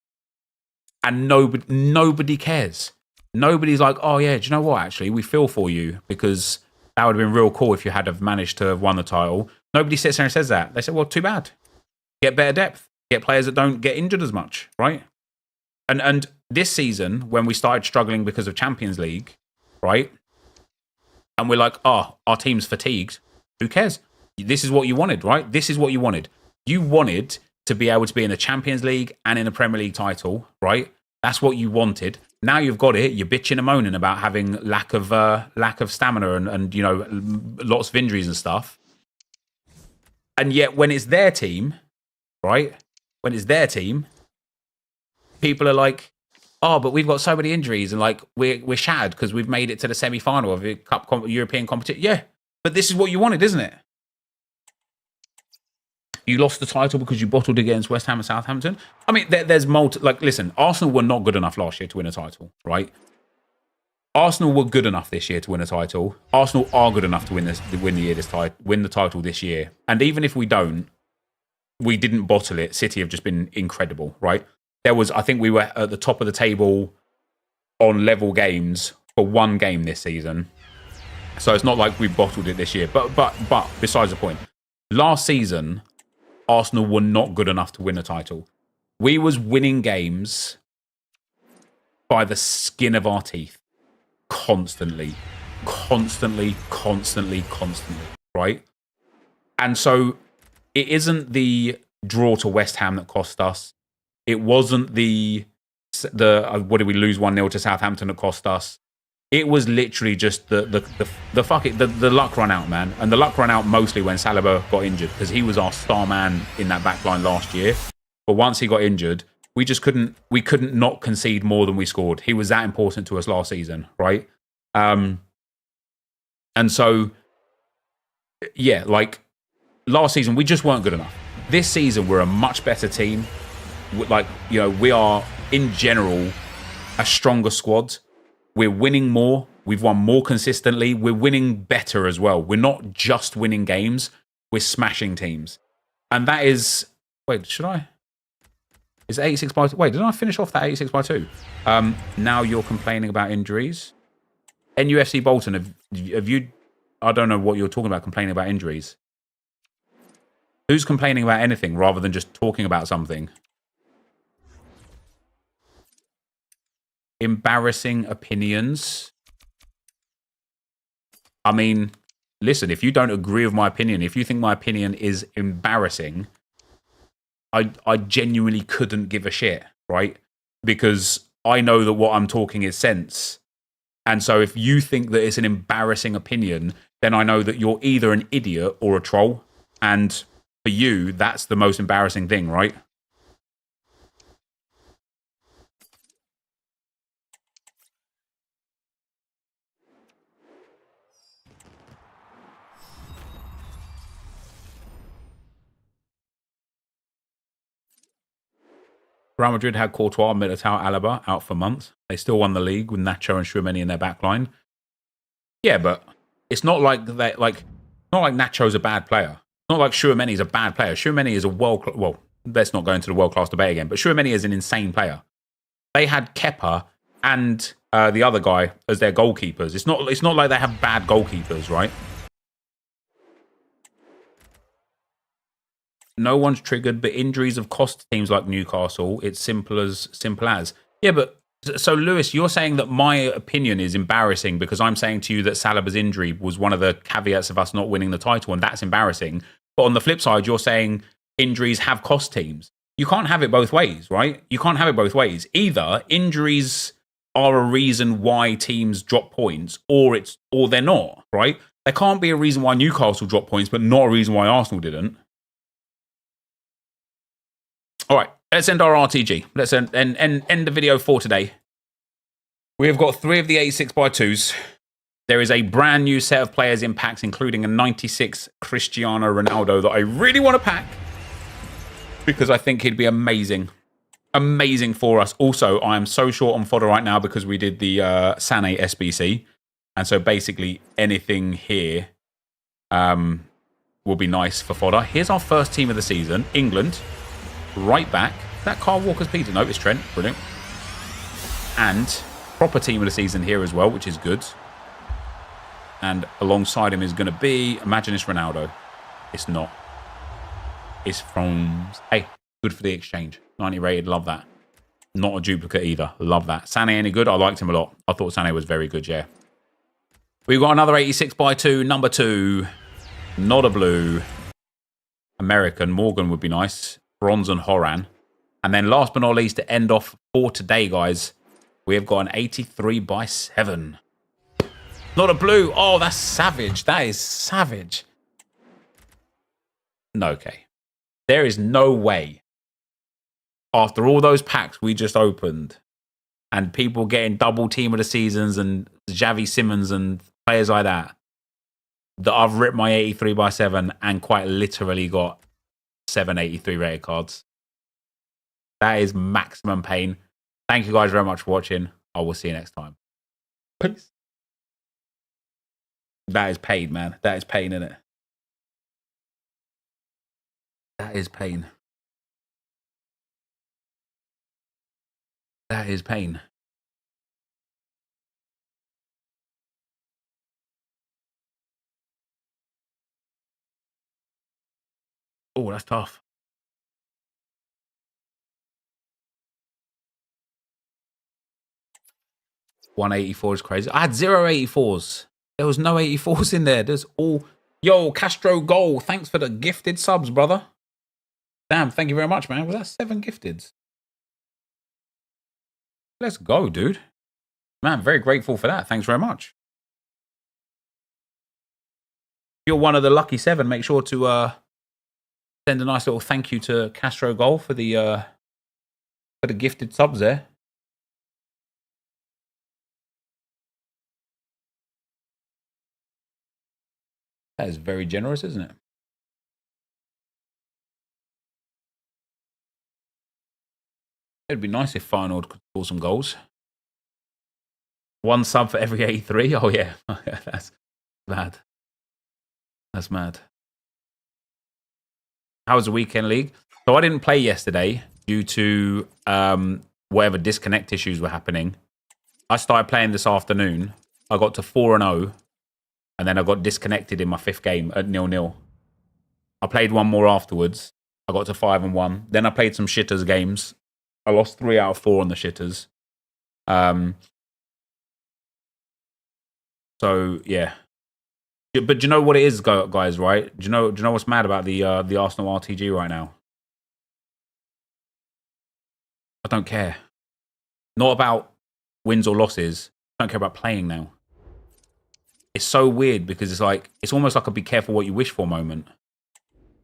A: And nobody cares. Nobody's like, oh yeah, do you know what, actually, we feel for you because that would have been real cool if you had have managed to have won the title. Nobody sits there and says that. They say, well, too bad. Get better depth. Get players that don't get injured as much, right? And this season, when we started struggling because of Champions League, right? And we're like, oh, our team's fatigued. Who cares? This is what you wanted, right? This is what you wanted. You wanted to be able to be in the Champions League and in a Premier League title, right? That's what you wanted. Now you've got it. You're bitching and moaning about having lack of stamina and you know, lots of injuries and stuff. And yet when it's their team, right? When it's their team, people are like, oh, but we've got so many injuries and like we're shattered because we've made it to the semi-final of the European competition. Yeah, but this is what you wanted, isn't it? You lost the title because you bottled against West Ham and Southampton. I mean, there's like, listen, Arsenal were not good enough last year to win a title, right? Arsenal were good enough this year to win a title. Arsenal are good enough to win the title this year. And even if we don't, we didn't bottle it. City have just been incredible, right? I think we were at the top of the table on level games for 1 game this season. So it's not like we bottled it this year. But besides the point, last season, Arsenal were not good enough to win a title. We was winning games by the skin of our teeth. Constantly, right? And so it isn't the draw to West Ham that cost us. It wasn't the what did we lose 1-0 to Southampton that cost us. It was literally just the luck run out, man. And the luck run out mostly when Saliba got injured, because he was our star man in that back line last year. But once he got injured, we couldn't not concede more than we scored. He was that important to us last season, right? And so, yeah, like last season, we just weren't good enough. This season, we're a much better team. Like, you know, we are, in general, a stronger squad. We're winning more. We've won more consistently. We're winning better as well. We're not just winning games. We're smashing teams. And that is... Wait, should I? Is 86 by... Wait, didn't I finish off that 86 by 2? Now you're complaining about injuries. NUFC Bolton, have you... I don't know what you're talking about, complaining about injuries. Who's complaining about anything rather than just talking about something? Embarrassing opinions. I mean, listen, if you don't agree with my opinion, if you think my opinion is embarrassing, I genuinely couldn't give a shit, right? Because I know that what I'm talking is sense. And so if you think that it's an embarrassing opinion, then I know that you're either an idiot or a troll. And for you, that's the most embarrassing thing, right? Real Madrid had Courtois, Militao, Alaba out for months. They still won the league with Nacho and Tchouaméni in their back line. Yeah, but it's not like that. Like, not like Nacho's a bad player. It's not like Tchouaméni's a bad player. Tchouaméni is a well, let's not go into the world-class debate again, but Tchouaméni is an insane player. They had Kepa and the other guy as their goalkeepers. It's not like they have bad goalkeepers, right? No one's triggered, but injuries have cost teams like Newcastle. It's simple as. Yeah, but so Lewis, you're saying that my opinion is embarrassing because I'm saying to you that Saliba's injury was one of the caveats of us not winning the title, and that's embarrassing. But on the flip side, you're saying injuries have cost teams. You can't have it both ways, right? You can't have it both ways. Either injuries are a reason why teams drop points, or they're not, right? There can't be a reason why Newcastle dropped points, but not a reason why Arsenal didn't. All right, let's end our RTG. Let's end the video for today. We have got 3 of the 86 by 2s. There is a brand new set of players in packs, including a 96 Cristiano Ronaldo that I really want to pack because I think he'd be amazing. Amazing for us. Also, I am so short on fodder right now because we did the Sané SBC. And so basically anything here will be nice for fodder. Here's our first team of the season, England. Right back. That Carl Walker's Peter. No, it's Trent. Brilliant. And proper team of the season here as well, which is good. And alongside him is going to be, imagine it's Ronaldo. It's not. It's from, hey, good for the exchange. 90 rated, love that. Not a duplicate either. Love that. Sané any good? I liked him a lot. I thought Sané was very good, yeah. We've got another 86 by 2, number 2. Not a blue. American. Morgan would be nice. Bronze and Horan. And then last but not least, to end off for today, guys, we have got an 83 by 7. Not a blue. Oh, that's savage. That is savage. No, okay. There is no way, after all those packs we just opened, and people getting double team of the seasons and Xavi Simons and players like that, that I've ripped my 83 by 7 and quite literally got 783 rated cards. That is maximum pain. Thank you guys very much for watching. I will see you next time. Peace. That is pain, man. That is pain, isn't it? That is pain. That is pain. Oh, that's tough. $184 is crazy. I had 0 84s. There was no 84s in there. There's all... Yo, Castro Goal. Thanks for the gifted subs, brother. Damn, thank you very much, man. Was that 7 gifteds? Let's go, dude. Man, very grateful for that. Thanks very much. If you're one of the lucky 7, make sure to send a nice little thank you to Castro Goal for the gifted subs there. That is very generous, isn't it? It'd be nice if Feyenoord could score some goals. 1 sub for every 83? Oh, yeah. That's mad. That's mad. How was the weekend league? So I didn't play yesterday due to whatever disconnect issues were happening. I started playing this afternoon. I got to 4-0. And then I got disconnected in my 5th game at 0-0. I played one more afterwards. I got to 5-1. Then I played some shitters games. I lost 3 out of 4 on the shitters. So yeah, but do you know what it is, guys? Right? Do you know what's mad about the Arsenal RTG right now? I don't care. Not about wins or losses. I don't care about playing now. It's so weird because it's like it's almost like a be careful what you wish for moment.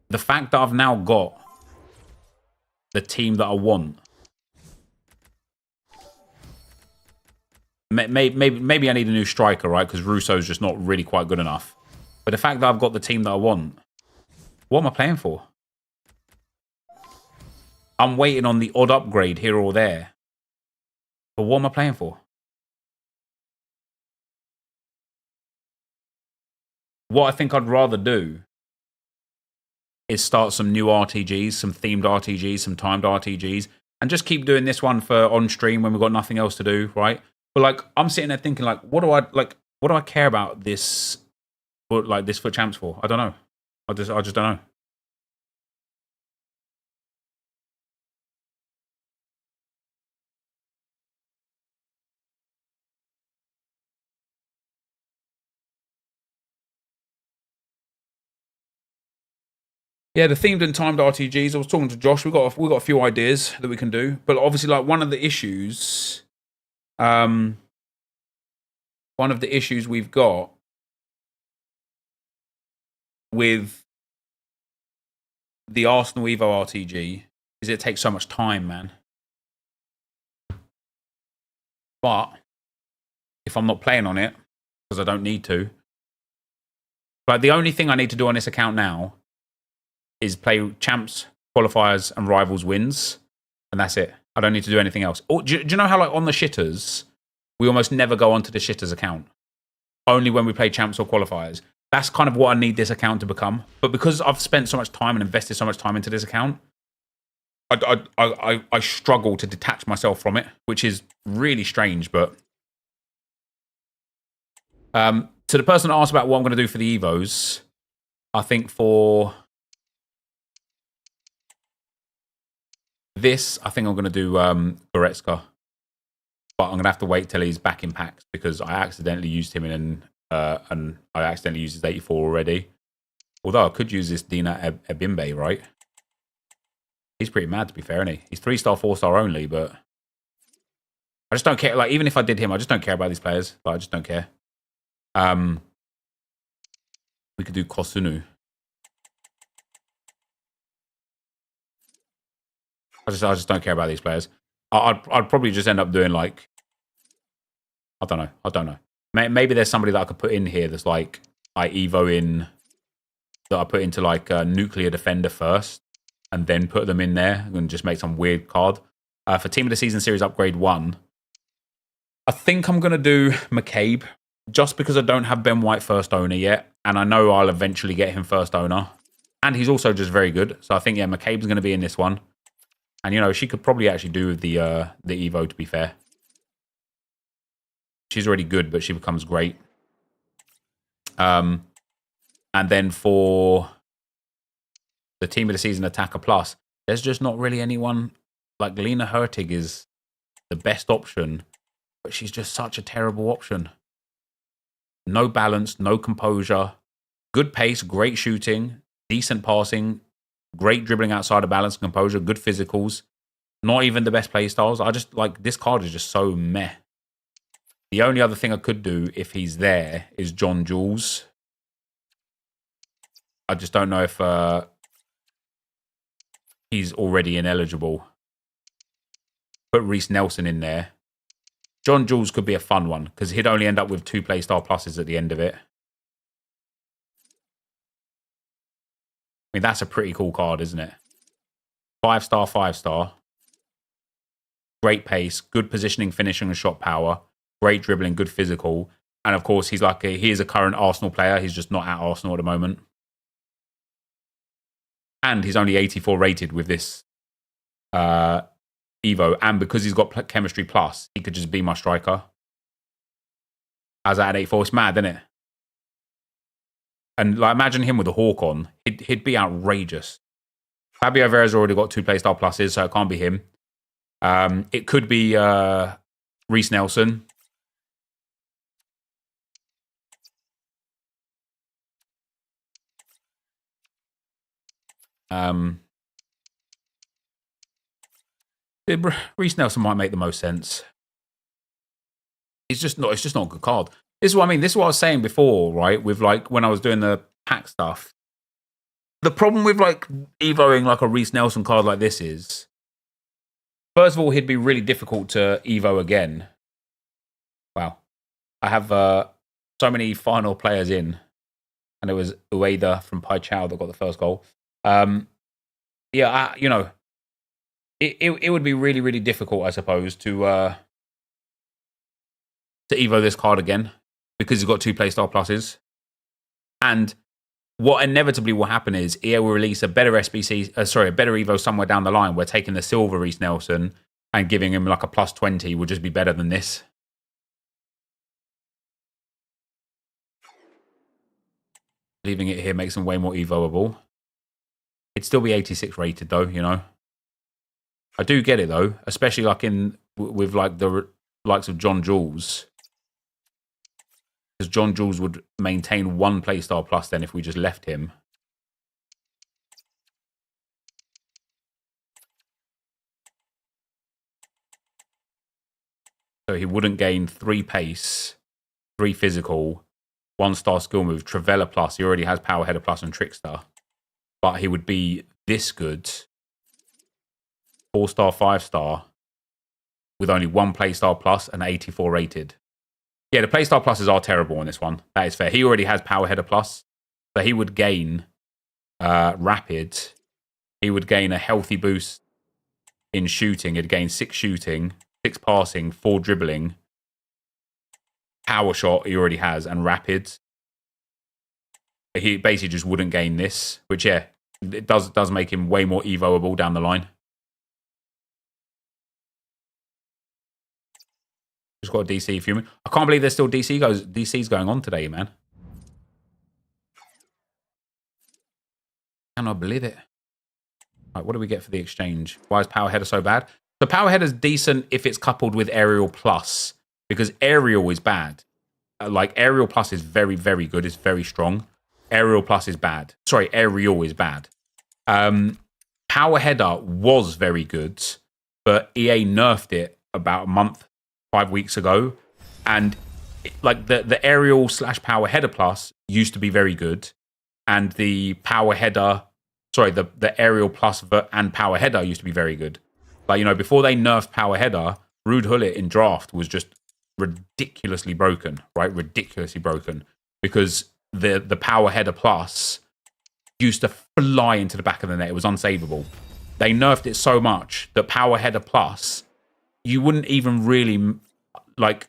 A: The fact that I've now got the team that I want. Maybe I need a new striker, right? Because Russo's just not really quite good enough. But the fact that I've got the team that I want, what am I playing for? I'm waiting on the odd upgrade here or there. But what am I playing for? What I think I'd rather do is start some new RTGs, some themed RTGs, some timed RTGs, and just keep doing this one for on stream when we've got nothing else to do, right? But like, I'm sitting there thinking, like, what do I care about this, this for champs for? I don't know. I just don't know. Yeah, the themed and timed RTGs. I was talking to Josh. We got a few ideas that we can do, but obviously, like one of the issues we've got with the Arsenal Evo RTG is it takes so much time, man. But if I'm not playing on it, because I don't need to, but the only thing I need to do on this account now is play champs, qualifiers, and rivals wins, and that's it. I don't need to do anything else. Or, do you know how, like, on the shitters, we almost never go onto the shitters account? Only when we play champs or qualifiers. That's kind of what I need this account to become. But because I've spent so much time and invested so much time into this account, I struggle to detach myself from it, which is really strange. But to the person that asked about what I'm going to do for the Evos, I think for this, I think I'm going to do Goretzka. But I'm going to have to wait till he's back in packs because I accidentally used him and I accidentally used his 84 already. Although I could use this Dina Ebimbe, right? He's pretty mad, to be fair, isn't he? He's 3-star, 4-star only, but I just don't care. Like, even if I did him, I just don't care about these players. Like, I just don't care. We could do Kosunu. I just don't care about these players. I'd probably just end up doing, like, I don't know. Maybe there's somebody that I could put in here that's like I Evo in, that I put into like a nuclear defender first and then put them in there and just make some weird card. For Team of the Season Series Upgrade 1, I think I'm going to do McCabe just because I don't have Ben White first owner yet. And I know I'll eventually get him first owner. And he's also just very good. So I think, yeah, McCabe's going to be in this one. And, you know, she could probably actually do with the Evo, to be fair. She's already good, but she becomes great. And then for the Team of the Season Attacker Plus, there's just not really anyone. Like, Lena Hurtig is the best option, but she's just such a terrible option. No balance, no composure, good pace, great shooting, decent passing, great dribbling outside of balance and composure, good physicals. Not even the best play styles. I just, like, this card is just so meh. The only other thing I could do if he's there is John Jules. I just don't know if he's already ineligible. Put Reece Nelson in there. John Jules could be a fun one because he'd only end up with 2 playstyle pluses at the end of it. I mean, that's a pretty cool card, isn't it? 5-star, 5-star. Great pace, good positioning, finishing, and shot power. Great dribbling, good physical. And of course, he is a current Arsenal player. He's just not at Arsenal at the moment. And he's only 84 rated with this Evo. And because he's got chemistry plus, he could just be my striker. As at 84, it's mad, isn't it? And like, imagine him with a hawk on. He'd be outrageous. Fabio Vera's already got 2 playstyle pluses, so it can't be him. It could be Reece Nelson. Reece Nelson might make the most sense. It's just not a good card. This is what I mean. This is what I was saying before, right? With like when I was doing the pack stuff. The problem with like evoing like a Reece Nelson card like this is, first of all, he'd be really difficult to evo again. Wow. I have so many final players in, and it was Ueda from Pai Chow that got the first goal. Yeah, you know, it would be really, really difficult, I suppose, to evo this card again because he's got 2 playstyle pluses. And what inevitably will happen is EA will release a better SBC, a better evo somewhere down the line. We're taking the silver Reece Nelson and giving him like a plus 20 would just be better than this. Leaving it here makes him way more evoable. It'd still be 86 rated though, you know. I do get it though, especially like with like the likes of John Jules. Because John Jules would maintain 1 playstyle plus then if we just left him. So he wouldn't gain 3 pace, 3 physical, 1-star skill move, Travella plus. He already has Power Header plus and Trickster. But he would be this good. 4-star, 5-star. With only 1 playstyle plus and 84 rated. Yeah, the playstyle pluses are terrible on this one. That is fair. He already has Power Header plus. So he would gain Rapid. He would gain a healthy boost in shooting. He'd gain 6 shooting, 6 passing, 4 dribbling. Power shot he already has, and Rapid. He basically just wouldn't gain this, which, yeah, it does make him way more evoable down the line. Just got a DC fuming. I can't believe there's still DC's going on today, man. Cannot believe it. Right, what do we get for the exchange? Why is Power Header so bad? So Power Header's decent if it's coupled with Aerial Plus, because Aerial is bad. Like Aerial Plus is very, very good. It's very strong. Aerial Plus is bad. Sorry, Aerial is bad. Power Header was very good, but EA nerfed it about a month, 5 weeks ago, and like the Aerial / Power Header Plus used to be very good, and the Power Header, sorry, the Aerial Plus and Power Header used to be very good. Like, you know, before they nerfed Power Header, Ruud Gullit in draft was just ridiculously broken, right? Ridiculously broken, because the Power Header Plus used to fly into the back of the net. It was unsavable. They nerfed it so much that Power Header Plus, you wouldn't even really like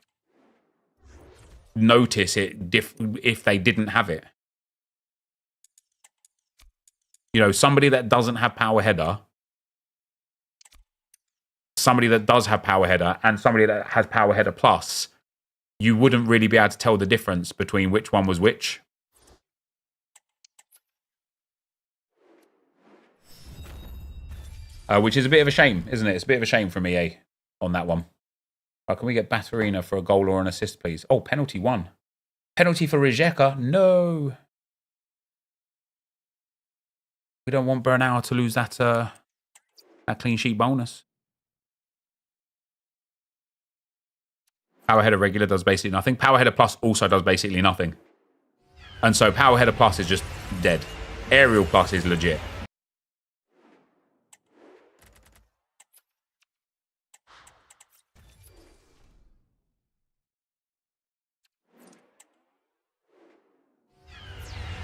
A: notice it if they didn't have it. You know, somebody that doesn't have Power Header, somebody that does have Power Header, and somebody that has Power Header Plus, you wouldn't really be able to tell the difference between which one was which. Which is a bit of a shame, isn't it? It's a bit of a shame from EA on that one. Can we get Batarina for a goal or an assist, please? Oh, penalty 1. Penalty for Rijeka? No. We don't want Bernal to lose that clean sheet bonus. Power Header regular does basically nothing. Power Header Plus also does basically nothing. And so Power Header Plus is just dead. Aerial Plus is legit.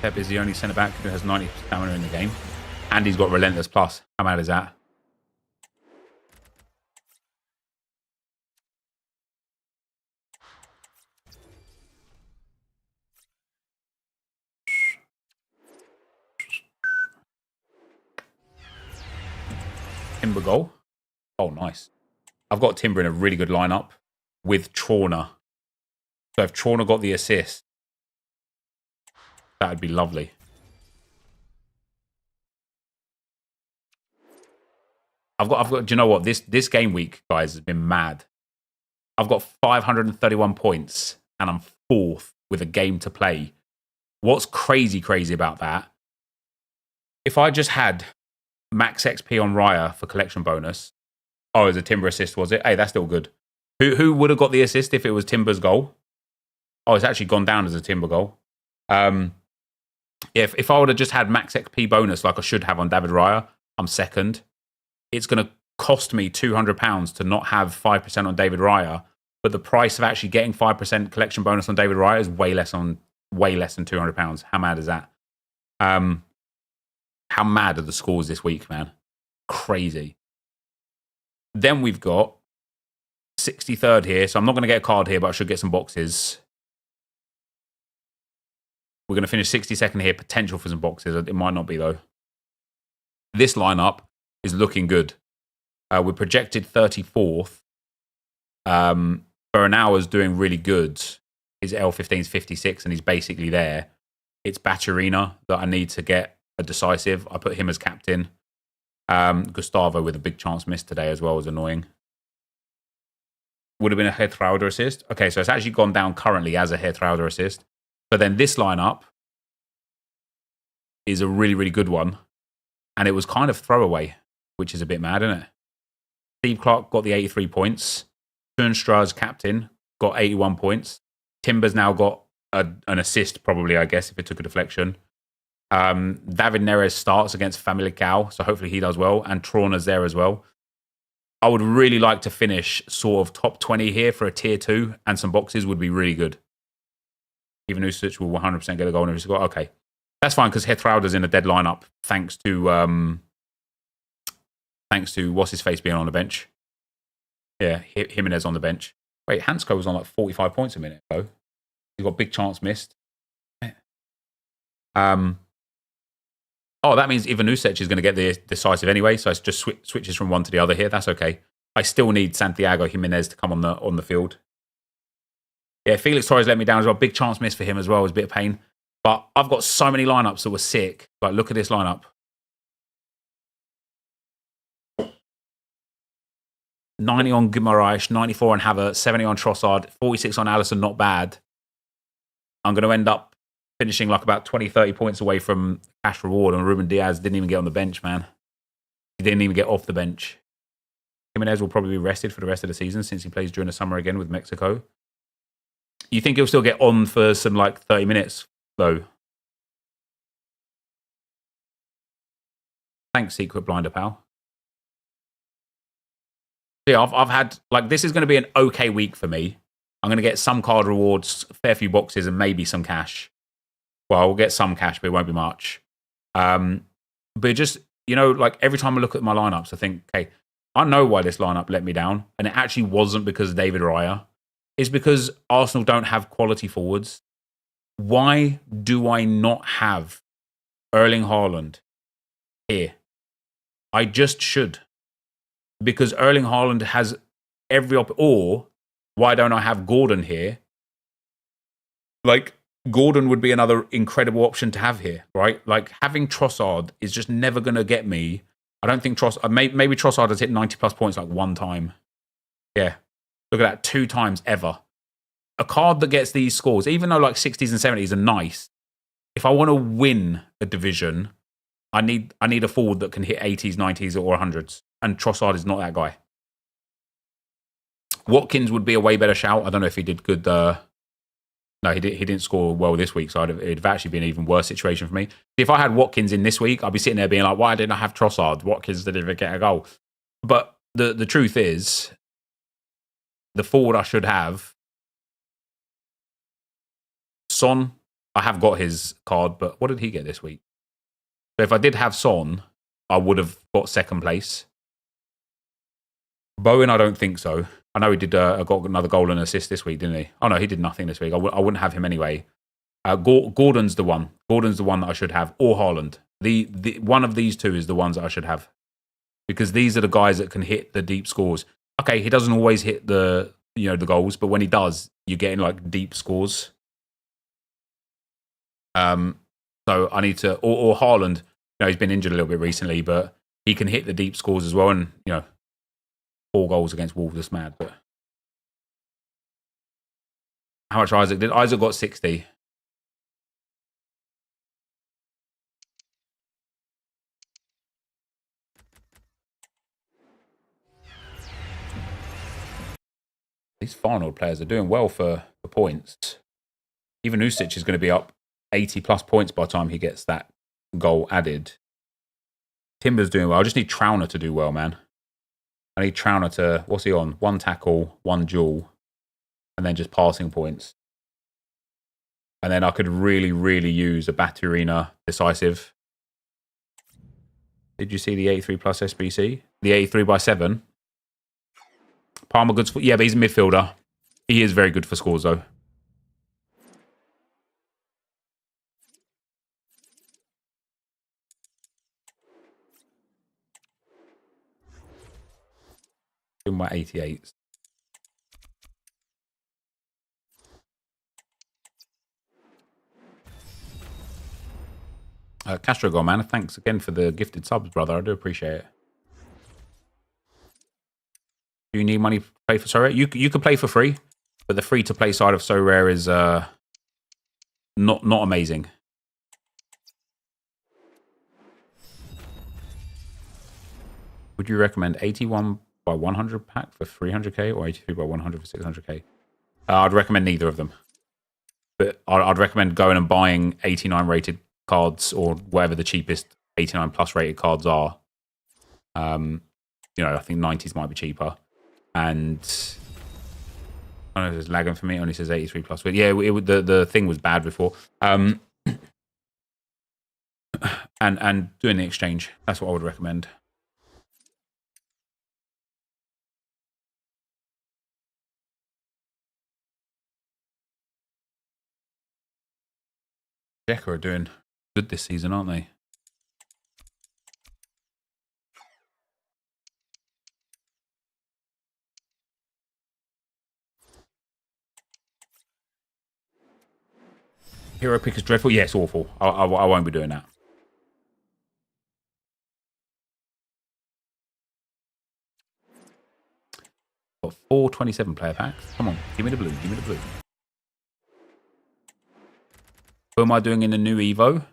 A: Pep is the only centre-back who has 90 stamina in the game. And he's got Relentless Plus. How mad is that? Timber goal. Oh, nice. I've got Timber in a really good lineup with Trauner. So if Trauner got the assist, that would be lovely. I've got. Do you know what? This game week, guys, has been mad. I've got 531 points, and I'm 4th with a game to play. What's crazy about that? If I just had max XP on Raya for collection bonus. Oh, it was a Timber assist, was it? Hey, that's still good. Who would have got the assist if it was Timber's goal? Oh, it's actually gone down as a Timber goal. If I would have just had max XP bonus like I should have on David Raya, I'm 2nd. It's going to cost me £200 to not have 5% on David Raya, but the price of actually getting 5% collection bonus on David Raya is way less than £200. How mad is that? How mad are the scores this week, man? Crazy. Then we've got 63rd here. So I'm not going to get a card here, but I should get some boxes. We're going to finish 62nd here. Potential for some boxes. It might not be, though. This lineup is looking good. We're projected 34th. Bernauer's doing really good. His L15 is 56, and he's basically there. It's Baturina that I need to get a decisive. I put him as captain. Gustavo with a big chance missed today as well was annoying. Would have been a Herthrauder assist. Okay, so it's actually gone down currently as a Herthrauder assist. But then this lineup is a really good one. And it was kind of throwaway, which is a bit mad, isn't it? Steve Clark got the 83 points. Turnstra's captain got 81 points. Timber's now got an assist, probably, I guess, if it took a deflection. David Neres starts against Famalicão, so hopefully he does well. And Trauner's there as well. I would really like to finish sort of top 20 here for a tier 2, and some boxes would be really good. Even Usic will 100% get a goal. Okay, that's fine because Herthrauder's in a dead lineup thanks to what's his face being on the bench. Yeah, Jimenez on the bench. Wait, Hansko was on like 45 points a minute ago. He got big chance missed. Oh, that means Ivanusic is going to get the decisive anyway, so it's just switches from one to the other here. That's okay. I still need Santiago Jimenez to come on the field. Yeah, Felix Torres let me down as well. Big chance missed for him as well. It was a bit of pain. But I've got so many lineups that were sick. Like, look at this lineup. 90 on Guimaraes, 94 on Havertz, 70 on Trossard, 46 on Alisson, not bad. I'm going to end up finishing like about 20, 30 points away from cash reward, and Ruben Diaz didn't even get on the bench, man. He didn't even get off the bench. Jimenez will probably be rested for the rest of the season since he plays during the summer again with Mexico. You think he'll still get on for some like 30 minutes, though? Thanks, Secret Blinder, pal. Yeah, I've had, like, this is going to be an okay week for me. I'm going to get some card rewards, a fair few boxes, and maybe some cash. Well, we'll get some cash, but it won't be much. But just, you know, like every time I look at my lineups, I think, okay, I know why this lineup let me down. And it actually wasn't because of David Raya. It's because Arsenal don't have quality forwards. Why do I not have Erling Haaland here? I just should. Because Erling Haaland has every or why don't I have Gordon here? Like, Gordon would be another incredible option to have here, right? Like, having Trossard is just never going to get me. I don't think maybe Trossard has hit 90 plus points like one time. Yeah. Look at that, 2 times ever. A card that gets these scores, even though like 60s and 70s are nice, if I want to win a division, I need a forward that can hit 80s, 90s, or 100s. And Trossard is not that guy. Watkins would be a way better shout. I don't know if he did good. No, he didn't score well this week, so it'd have actually been an even worse situation for me. If I had Watkins in this week, I'd be sitting there being like, why didn't I have Trossard? Watkins didn't even get a goal. But the truth is, the forward I should have, Son. I have got his card, but what did he get this week? So if I did have Son, I would have got second place. Bowen, I don't think so. I know he did got another goal and assist this week, didn't he? Oh, no, he did nothing this week. I wouldn't have him anyway. Gordon's the one. Gordon's the one that I should have, or Haaland. The one of these two is the ones that I should have. Because these are the guys that can hit the deep scores. Okay, he doesn't always hit the goals, but when he does, you're getting like deep scores. So I need to, or Haaland, he's been injured a little bit recently, but he can hit the deep scores as well. And, 4 goals against Wolves is mad. But how much Isaac did? Isaac got 60. These Farnold players are doing well for points. Even Usic is going to be up 80 plus points by the time he gets that goal added. Timber's doing well. I just need Trauner to do well, man. I need Trauner to, what's he on? 1 tackle, 1 duel, and then just passing points. And then I could really, really use a Baturina decisive. Did you see the 83 plus SBC? The 83 by 7. Palmer good. Yeah, but he's a midfielder. He is very good for scores, though. In my 88s. Castro Gone, man. Thanks again for the gifted subs, brother. I do appreciate it. Do you need money to play for Sorare? You can play for free, but the free-to-play side of Sorare is not amazing. Would you recommend 81 by 100 pack for 300k or 83 by 100 for 600k? I'd recommend neither of them. But I'd recommend going and buying 89 rated cards or whatever the cheapest 89 plus rated cards are. I think 90s might be cheaper. And I don't know if it's lagging for me. It only says 83 plus. But yeah, the thing was bad before. And doing the exchange. That's what I would recommend. Jekka are doing good this season, aren't they? Hero pick is dreadful. Yeah, it's awful. I won't be doing that. Got 4 27 player packs. Come on, give me the blue. Give me the blue. Who am I doing in the new Evo?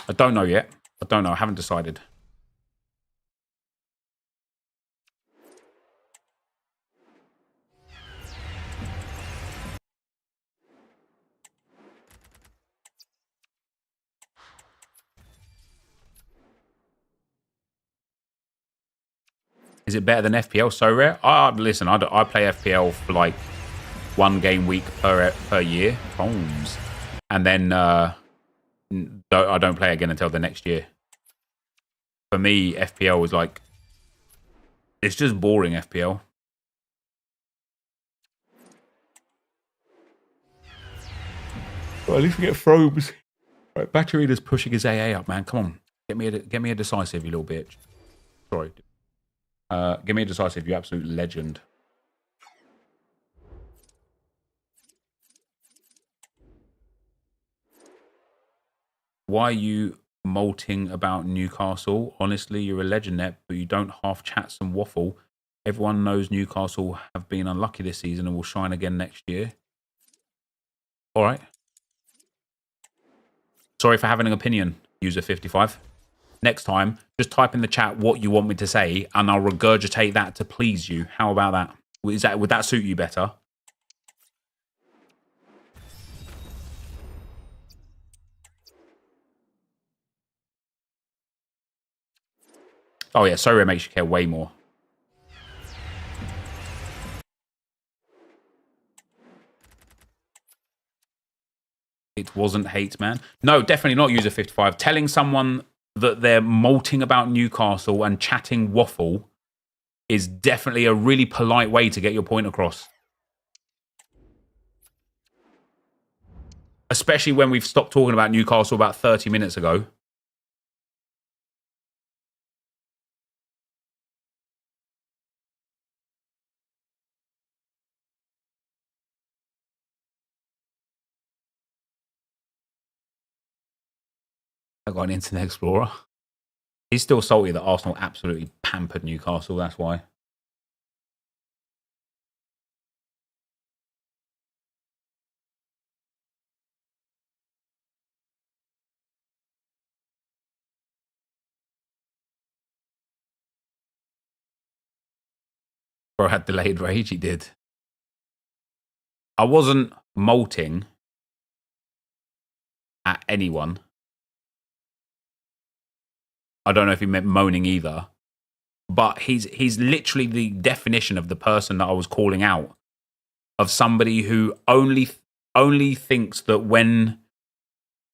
A: I don't know yet. I don't know. I haven't decided. Is it better than FPL? So rare. Listen, I play FPL for like 1 game week per year. Holmes. And then I don't play again until the next year. For me, FPL was like, it's just boring FPL. Well, at least we get Frobes. Right, Baturina's pushing his AA up, man. Come on, get me a decisive, you little bitch. Sorry. Give me a decisive, you absolute legend. Why are you molting about Newcastle? Honestly, you're a legend, Nep, but you don't half chat some waffle. Everyone knows Newcastle have been unlucky this season and will shine again next year. All right. Sorry for having an opinion, user 55. Next time, just type in the chat what you want me to say, and I'll regurgitate that to please you. How about that? Would that suit you better? Oh yeah, Soria makes you care way more. It wasn't hate, man. No, definitely not user 55. Telling someone that they're malting about Newcastle and chatting waffle is definitely a really polite way to get your point across. Especially when we've stopped talking about Newcastle about 30 minutes ago. I got an Internet Explorer. He's still salty that Arsenal absolutely pampered Newcastle, that's why. Bro had delayed rage, he did. I wasn't molting at anyone. I don't know if he meant moaning either. But he's literally the definition of the person that I was calling out, of somebody who only thinks that when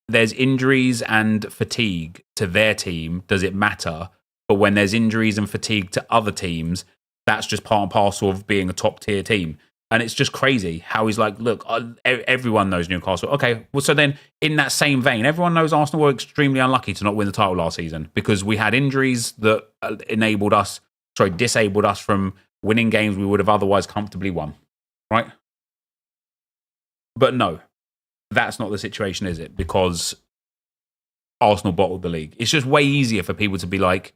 A: there's injuries and fatigue to their team, does it matter? But when there's injuries and fatigue to other teams, that's just part and parcel of being a top tier team. And it's just crazy how he's like, look, everyone knows Newcastle. Okay, well, so then in that same vein, everyone knows Arsenal were extremely unlucky to not win the title last season because we had injuries that disabled us from winning games we would have otherwise comfortably won, right? But no, that's not the situation, is it? Because Arsenal bottled the league. It's just way easier for people to be like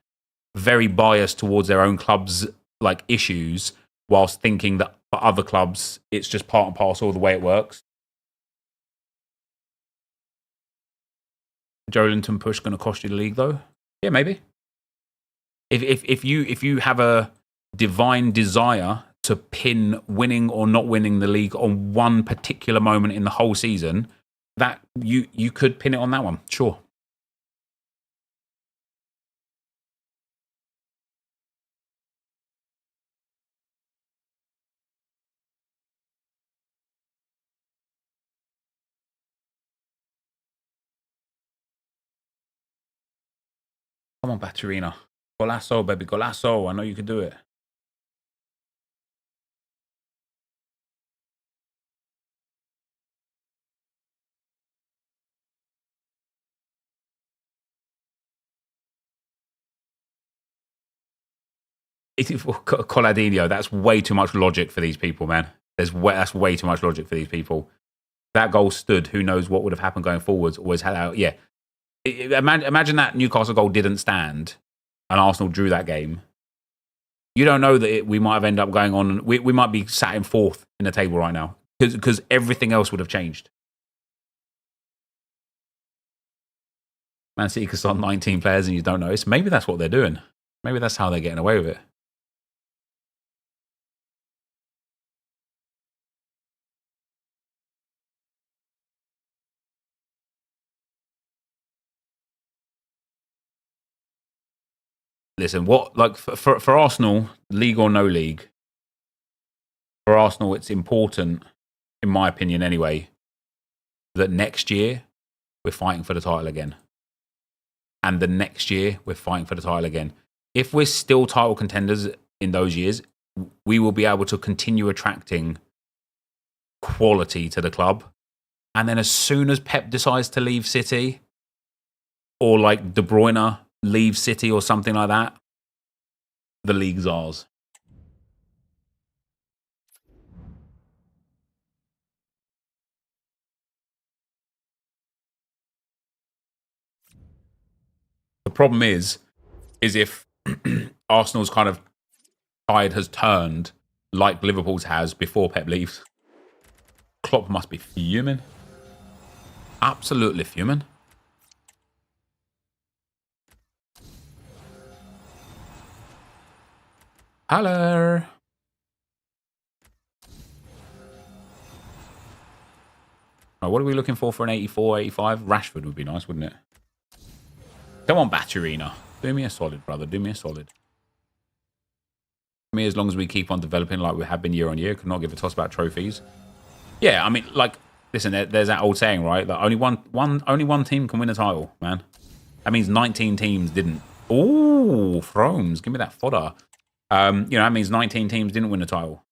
A: very biased towards their own club's like issues whilst thinking that for other clubs, it's just part and parcel of the way it works. Joelinton push going to cost you the league, though? Yeah, maybe. If you have a divine desire to pin winning or not winning the league on one particular moment in the whole season, that you could pin it on that one, sure. Come on, Baturina. Golasso, baby, golasso. I know you can do it. Coladinho, that's way too much logic for these people, man. That's way too much logic for these people. That goal stood. Who knows what would have happened going forwards? Always had out. Yeah. Imagine that Newcastle goal didn't stand and Arsenal drew that game. You don't know that we might have ended up going on. We might be sat in fourth in the table right now because everything else would have changed. Man City could start 19 players and you don't notice. Maybe that's what they're doing. Maybe that's how they're getting away with it. Listen, what like for Arsenal, league or no league, for Arsenal, it's important, in my opinion anyway, that next year we're fighting for the title again. And the next year we're fighting for the title again. If we're still title contenders in those years, we will be able to continue attracting quality to the club. And then as soon as Pep decides to leave City, or like De Bruyne leaves City or something like that, the league's ours. The problem is if Arsenal's kind of tide has turned like Liverpool's has before Pep leaves, Klopp must be fuming. Absolutely fuming. Hello. Right, what are we looking for an 84, 85? Rashford would be nice, wouldn't it? Come on, Batterina. Do me a solid, brother. Do me a solid. For me, as long as we keep on developing like we have been year on year, could not give a toss about trophies. Yeah, I mean, like, listen, there's that old saying, right? That only one team can win a title, man. That means 19 teams didn't. Ooh, Thrones, give me that fodder. That means 19 teams didn't win a title.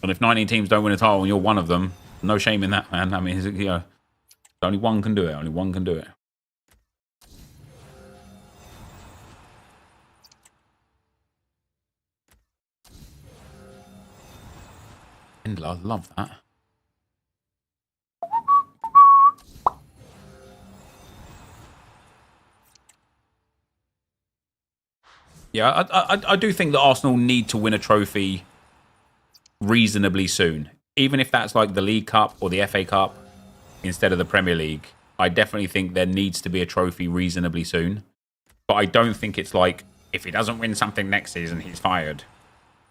A: And if 19 teams don't win a title and you're one of them, no shame in that, man. I mean, only one can do it. Only one can do it. I love that. Yeah, I do think that Arsenal need to win a trophy reasonably soon. Even if that's like the League Cup or the FA Cup instead of the Premier League. I definitely think there needs to be a trophy reasonably soon. But I don't think it's like, if he doesn't win something next season, he's fired.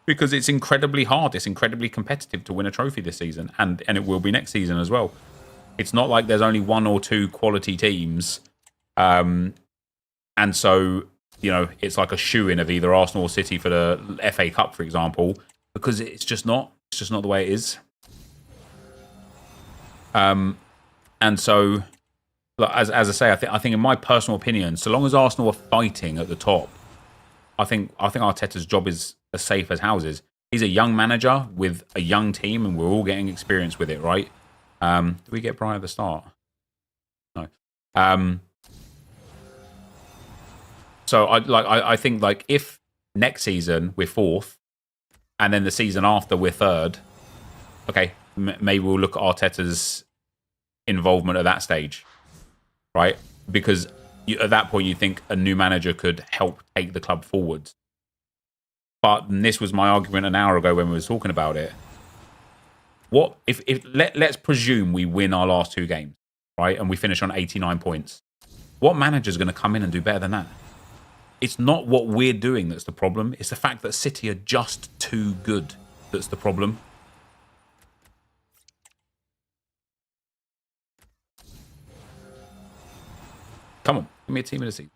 A: Because it's incredibly hard. It's incredibly competitive to win a trophy this season. And it will be next season as well. It's not like there's only one or two quality teams. And so, it's like a shoo-in of either Arsenal or City for the FA Cup, for example. Because it's just not the way it is. And so, as I say, I think in my personal opinion, so long as Arsenal are fighting at the top, I think Arteta's job is as safe as houses. He's a young manager with a young team, and we're all getting experience with it, right? Do we get Brian at the start? No. So I think like if next season we're fourth, and then the season after we're third, okay, maybe we'll look at Arteta's involvement at that stage, right? Because at that point you think a new manager could help take the club forwards. But this was my argument an hour ago when we were talking about it. What if let's presume we win our last two games, right, and we finish on 89 points? What manager is going to come in and do better than that? It's not what we're doing that's the problem. It's the fact that City are just too good that's the problem. Come on, give me a team of the season.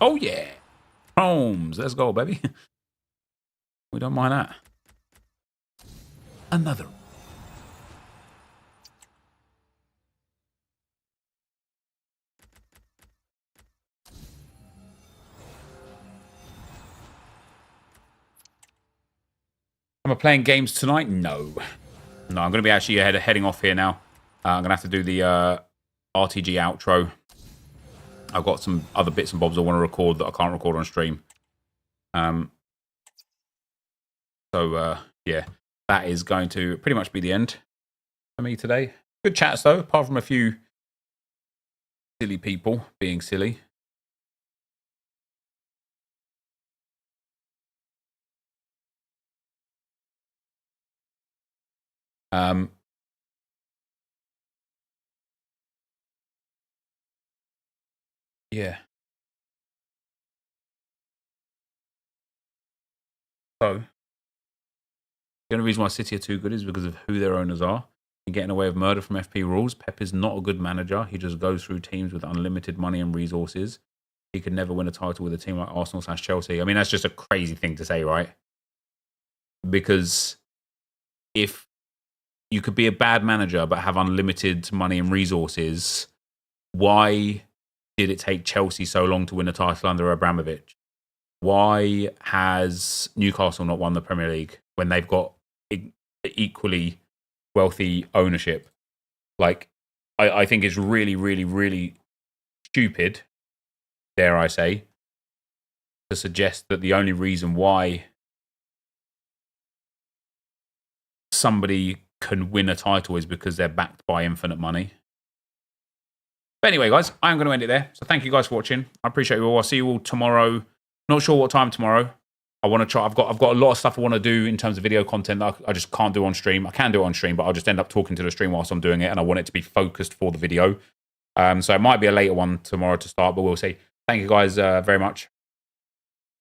A: Oh, yeah. Holmes, let's go, baby. We don't mind that. Another. Am I playing games tonight? No. I'm going to be actually heading off here now. I'm going to have to do the RTG outro. I've got some other bits and bobs I want to record that I can't record on stream. Yeah, that is going to pretty much be the end for me today. Good chats, though, apart from a few silly people being silly. Yeah. So, the only reason why City are too good is because of who their owners are. And getting away with murder from FP rules. Pep is not a good manager. He just goes through teams with unlimited money and resources. He could never win a title with a team like Arsenal/Chelsea. I mean, that's just a crazy thing to say, right? Because if you could be a bad manager but have unlimited money and resources, why did it take Chelsea so long to win a title under Abramovich? Why has Newcastle not won the Premier League when they've got equally wealthy ownership? Like, I think it's really, really, really stupid, dare I say, to suggest that the only reason why somebody can win a title is because they're backed by infinite money. But anyway, guys, I'm going to end it there. So thank you guys for watching. I appreciate you all. I'll see you all tomorrow. Not sure what time tomorrow. I want to try. I've got a lot of stuff I want to do in terms of video content that I just can't do on stream. I can do it on stream, but I'll just end up talking to the stream whilst I'm doing it, and I want it to be focused for the video. So it might be a later one tomorrow to start, but we'll see. Thank you guys very much.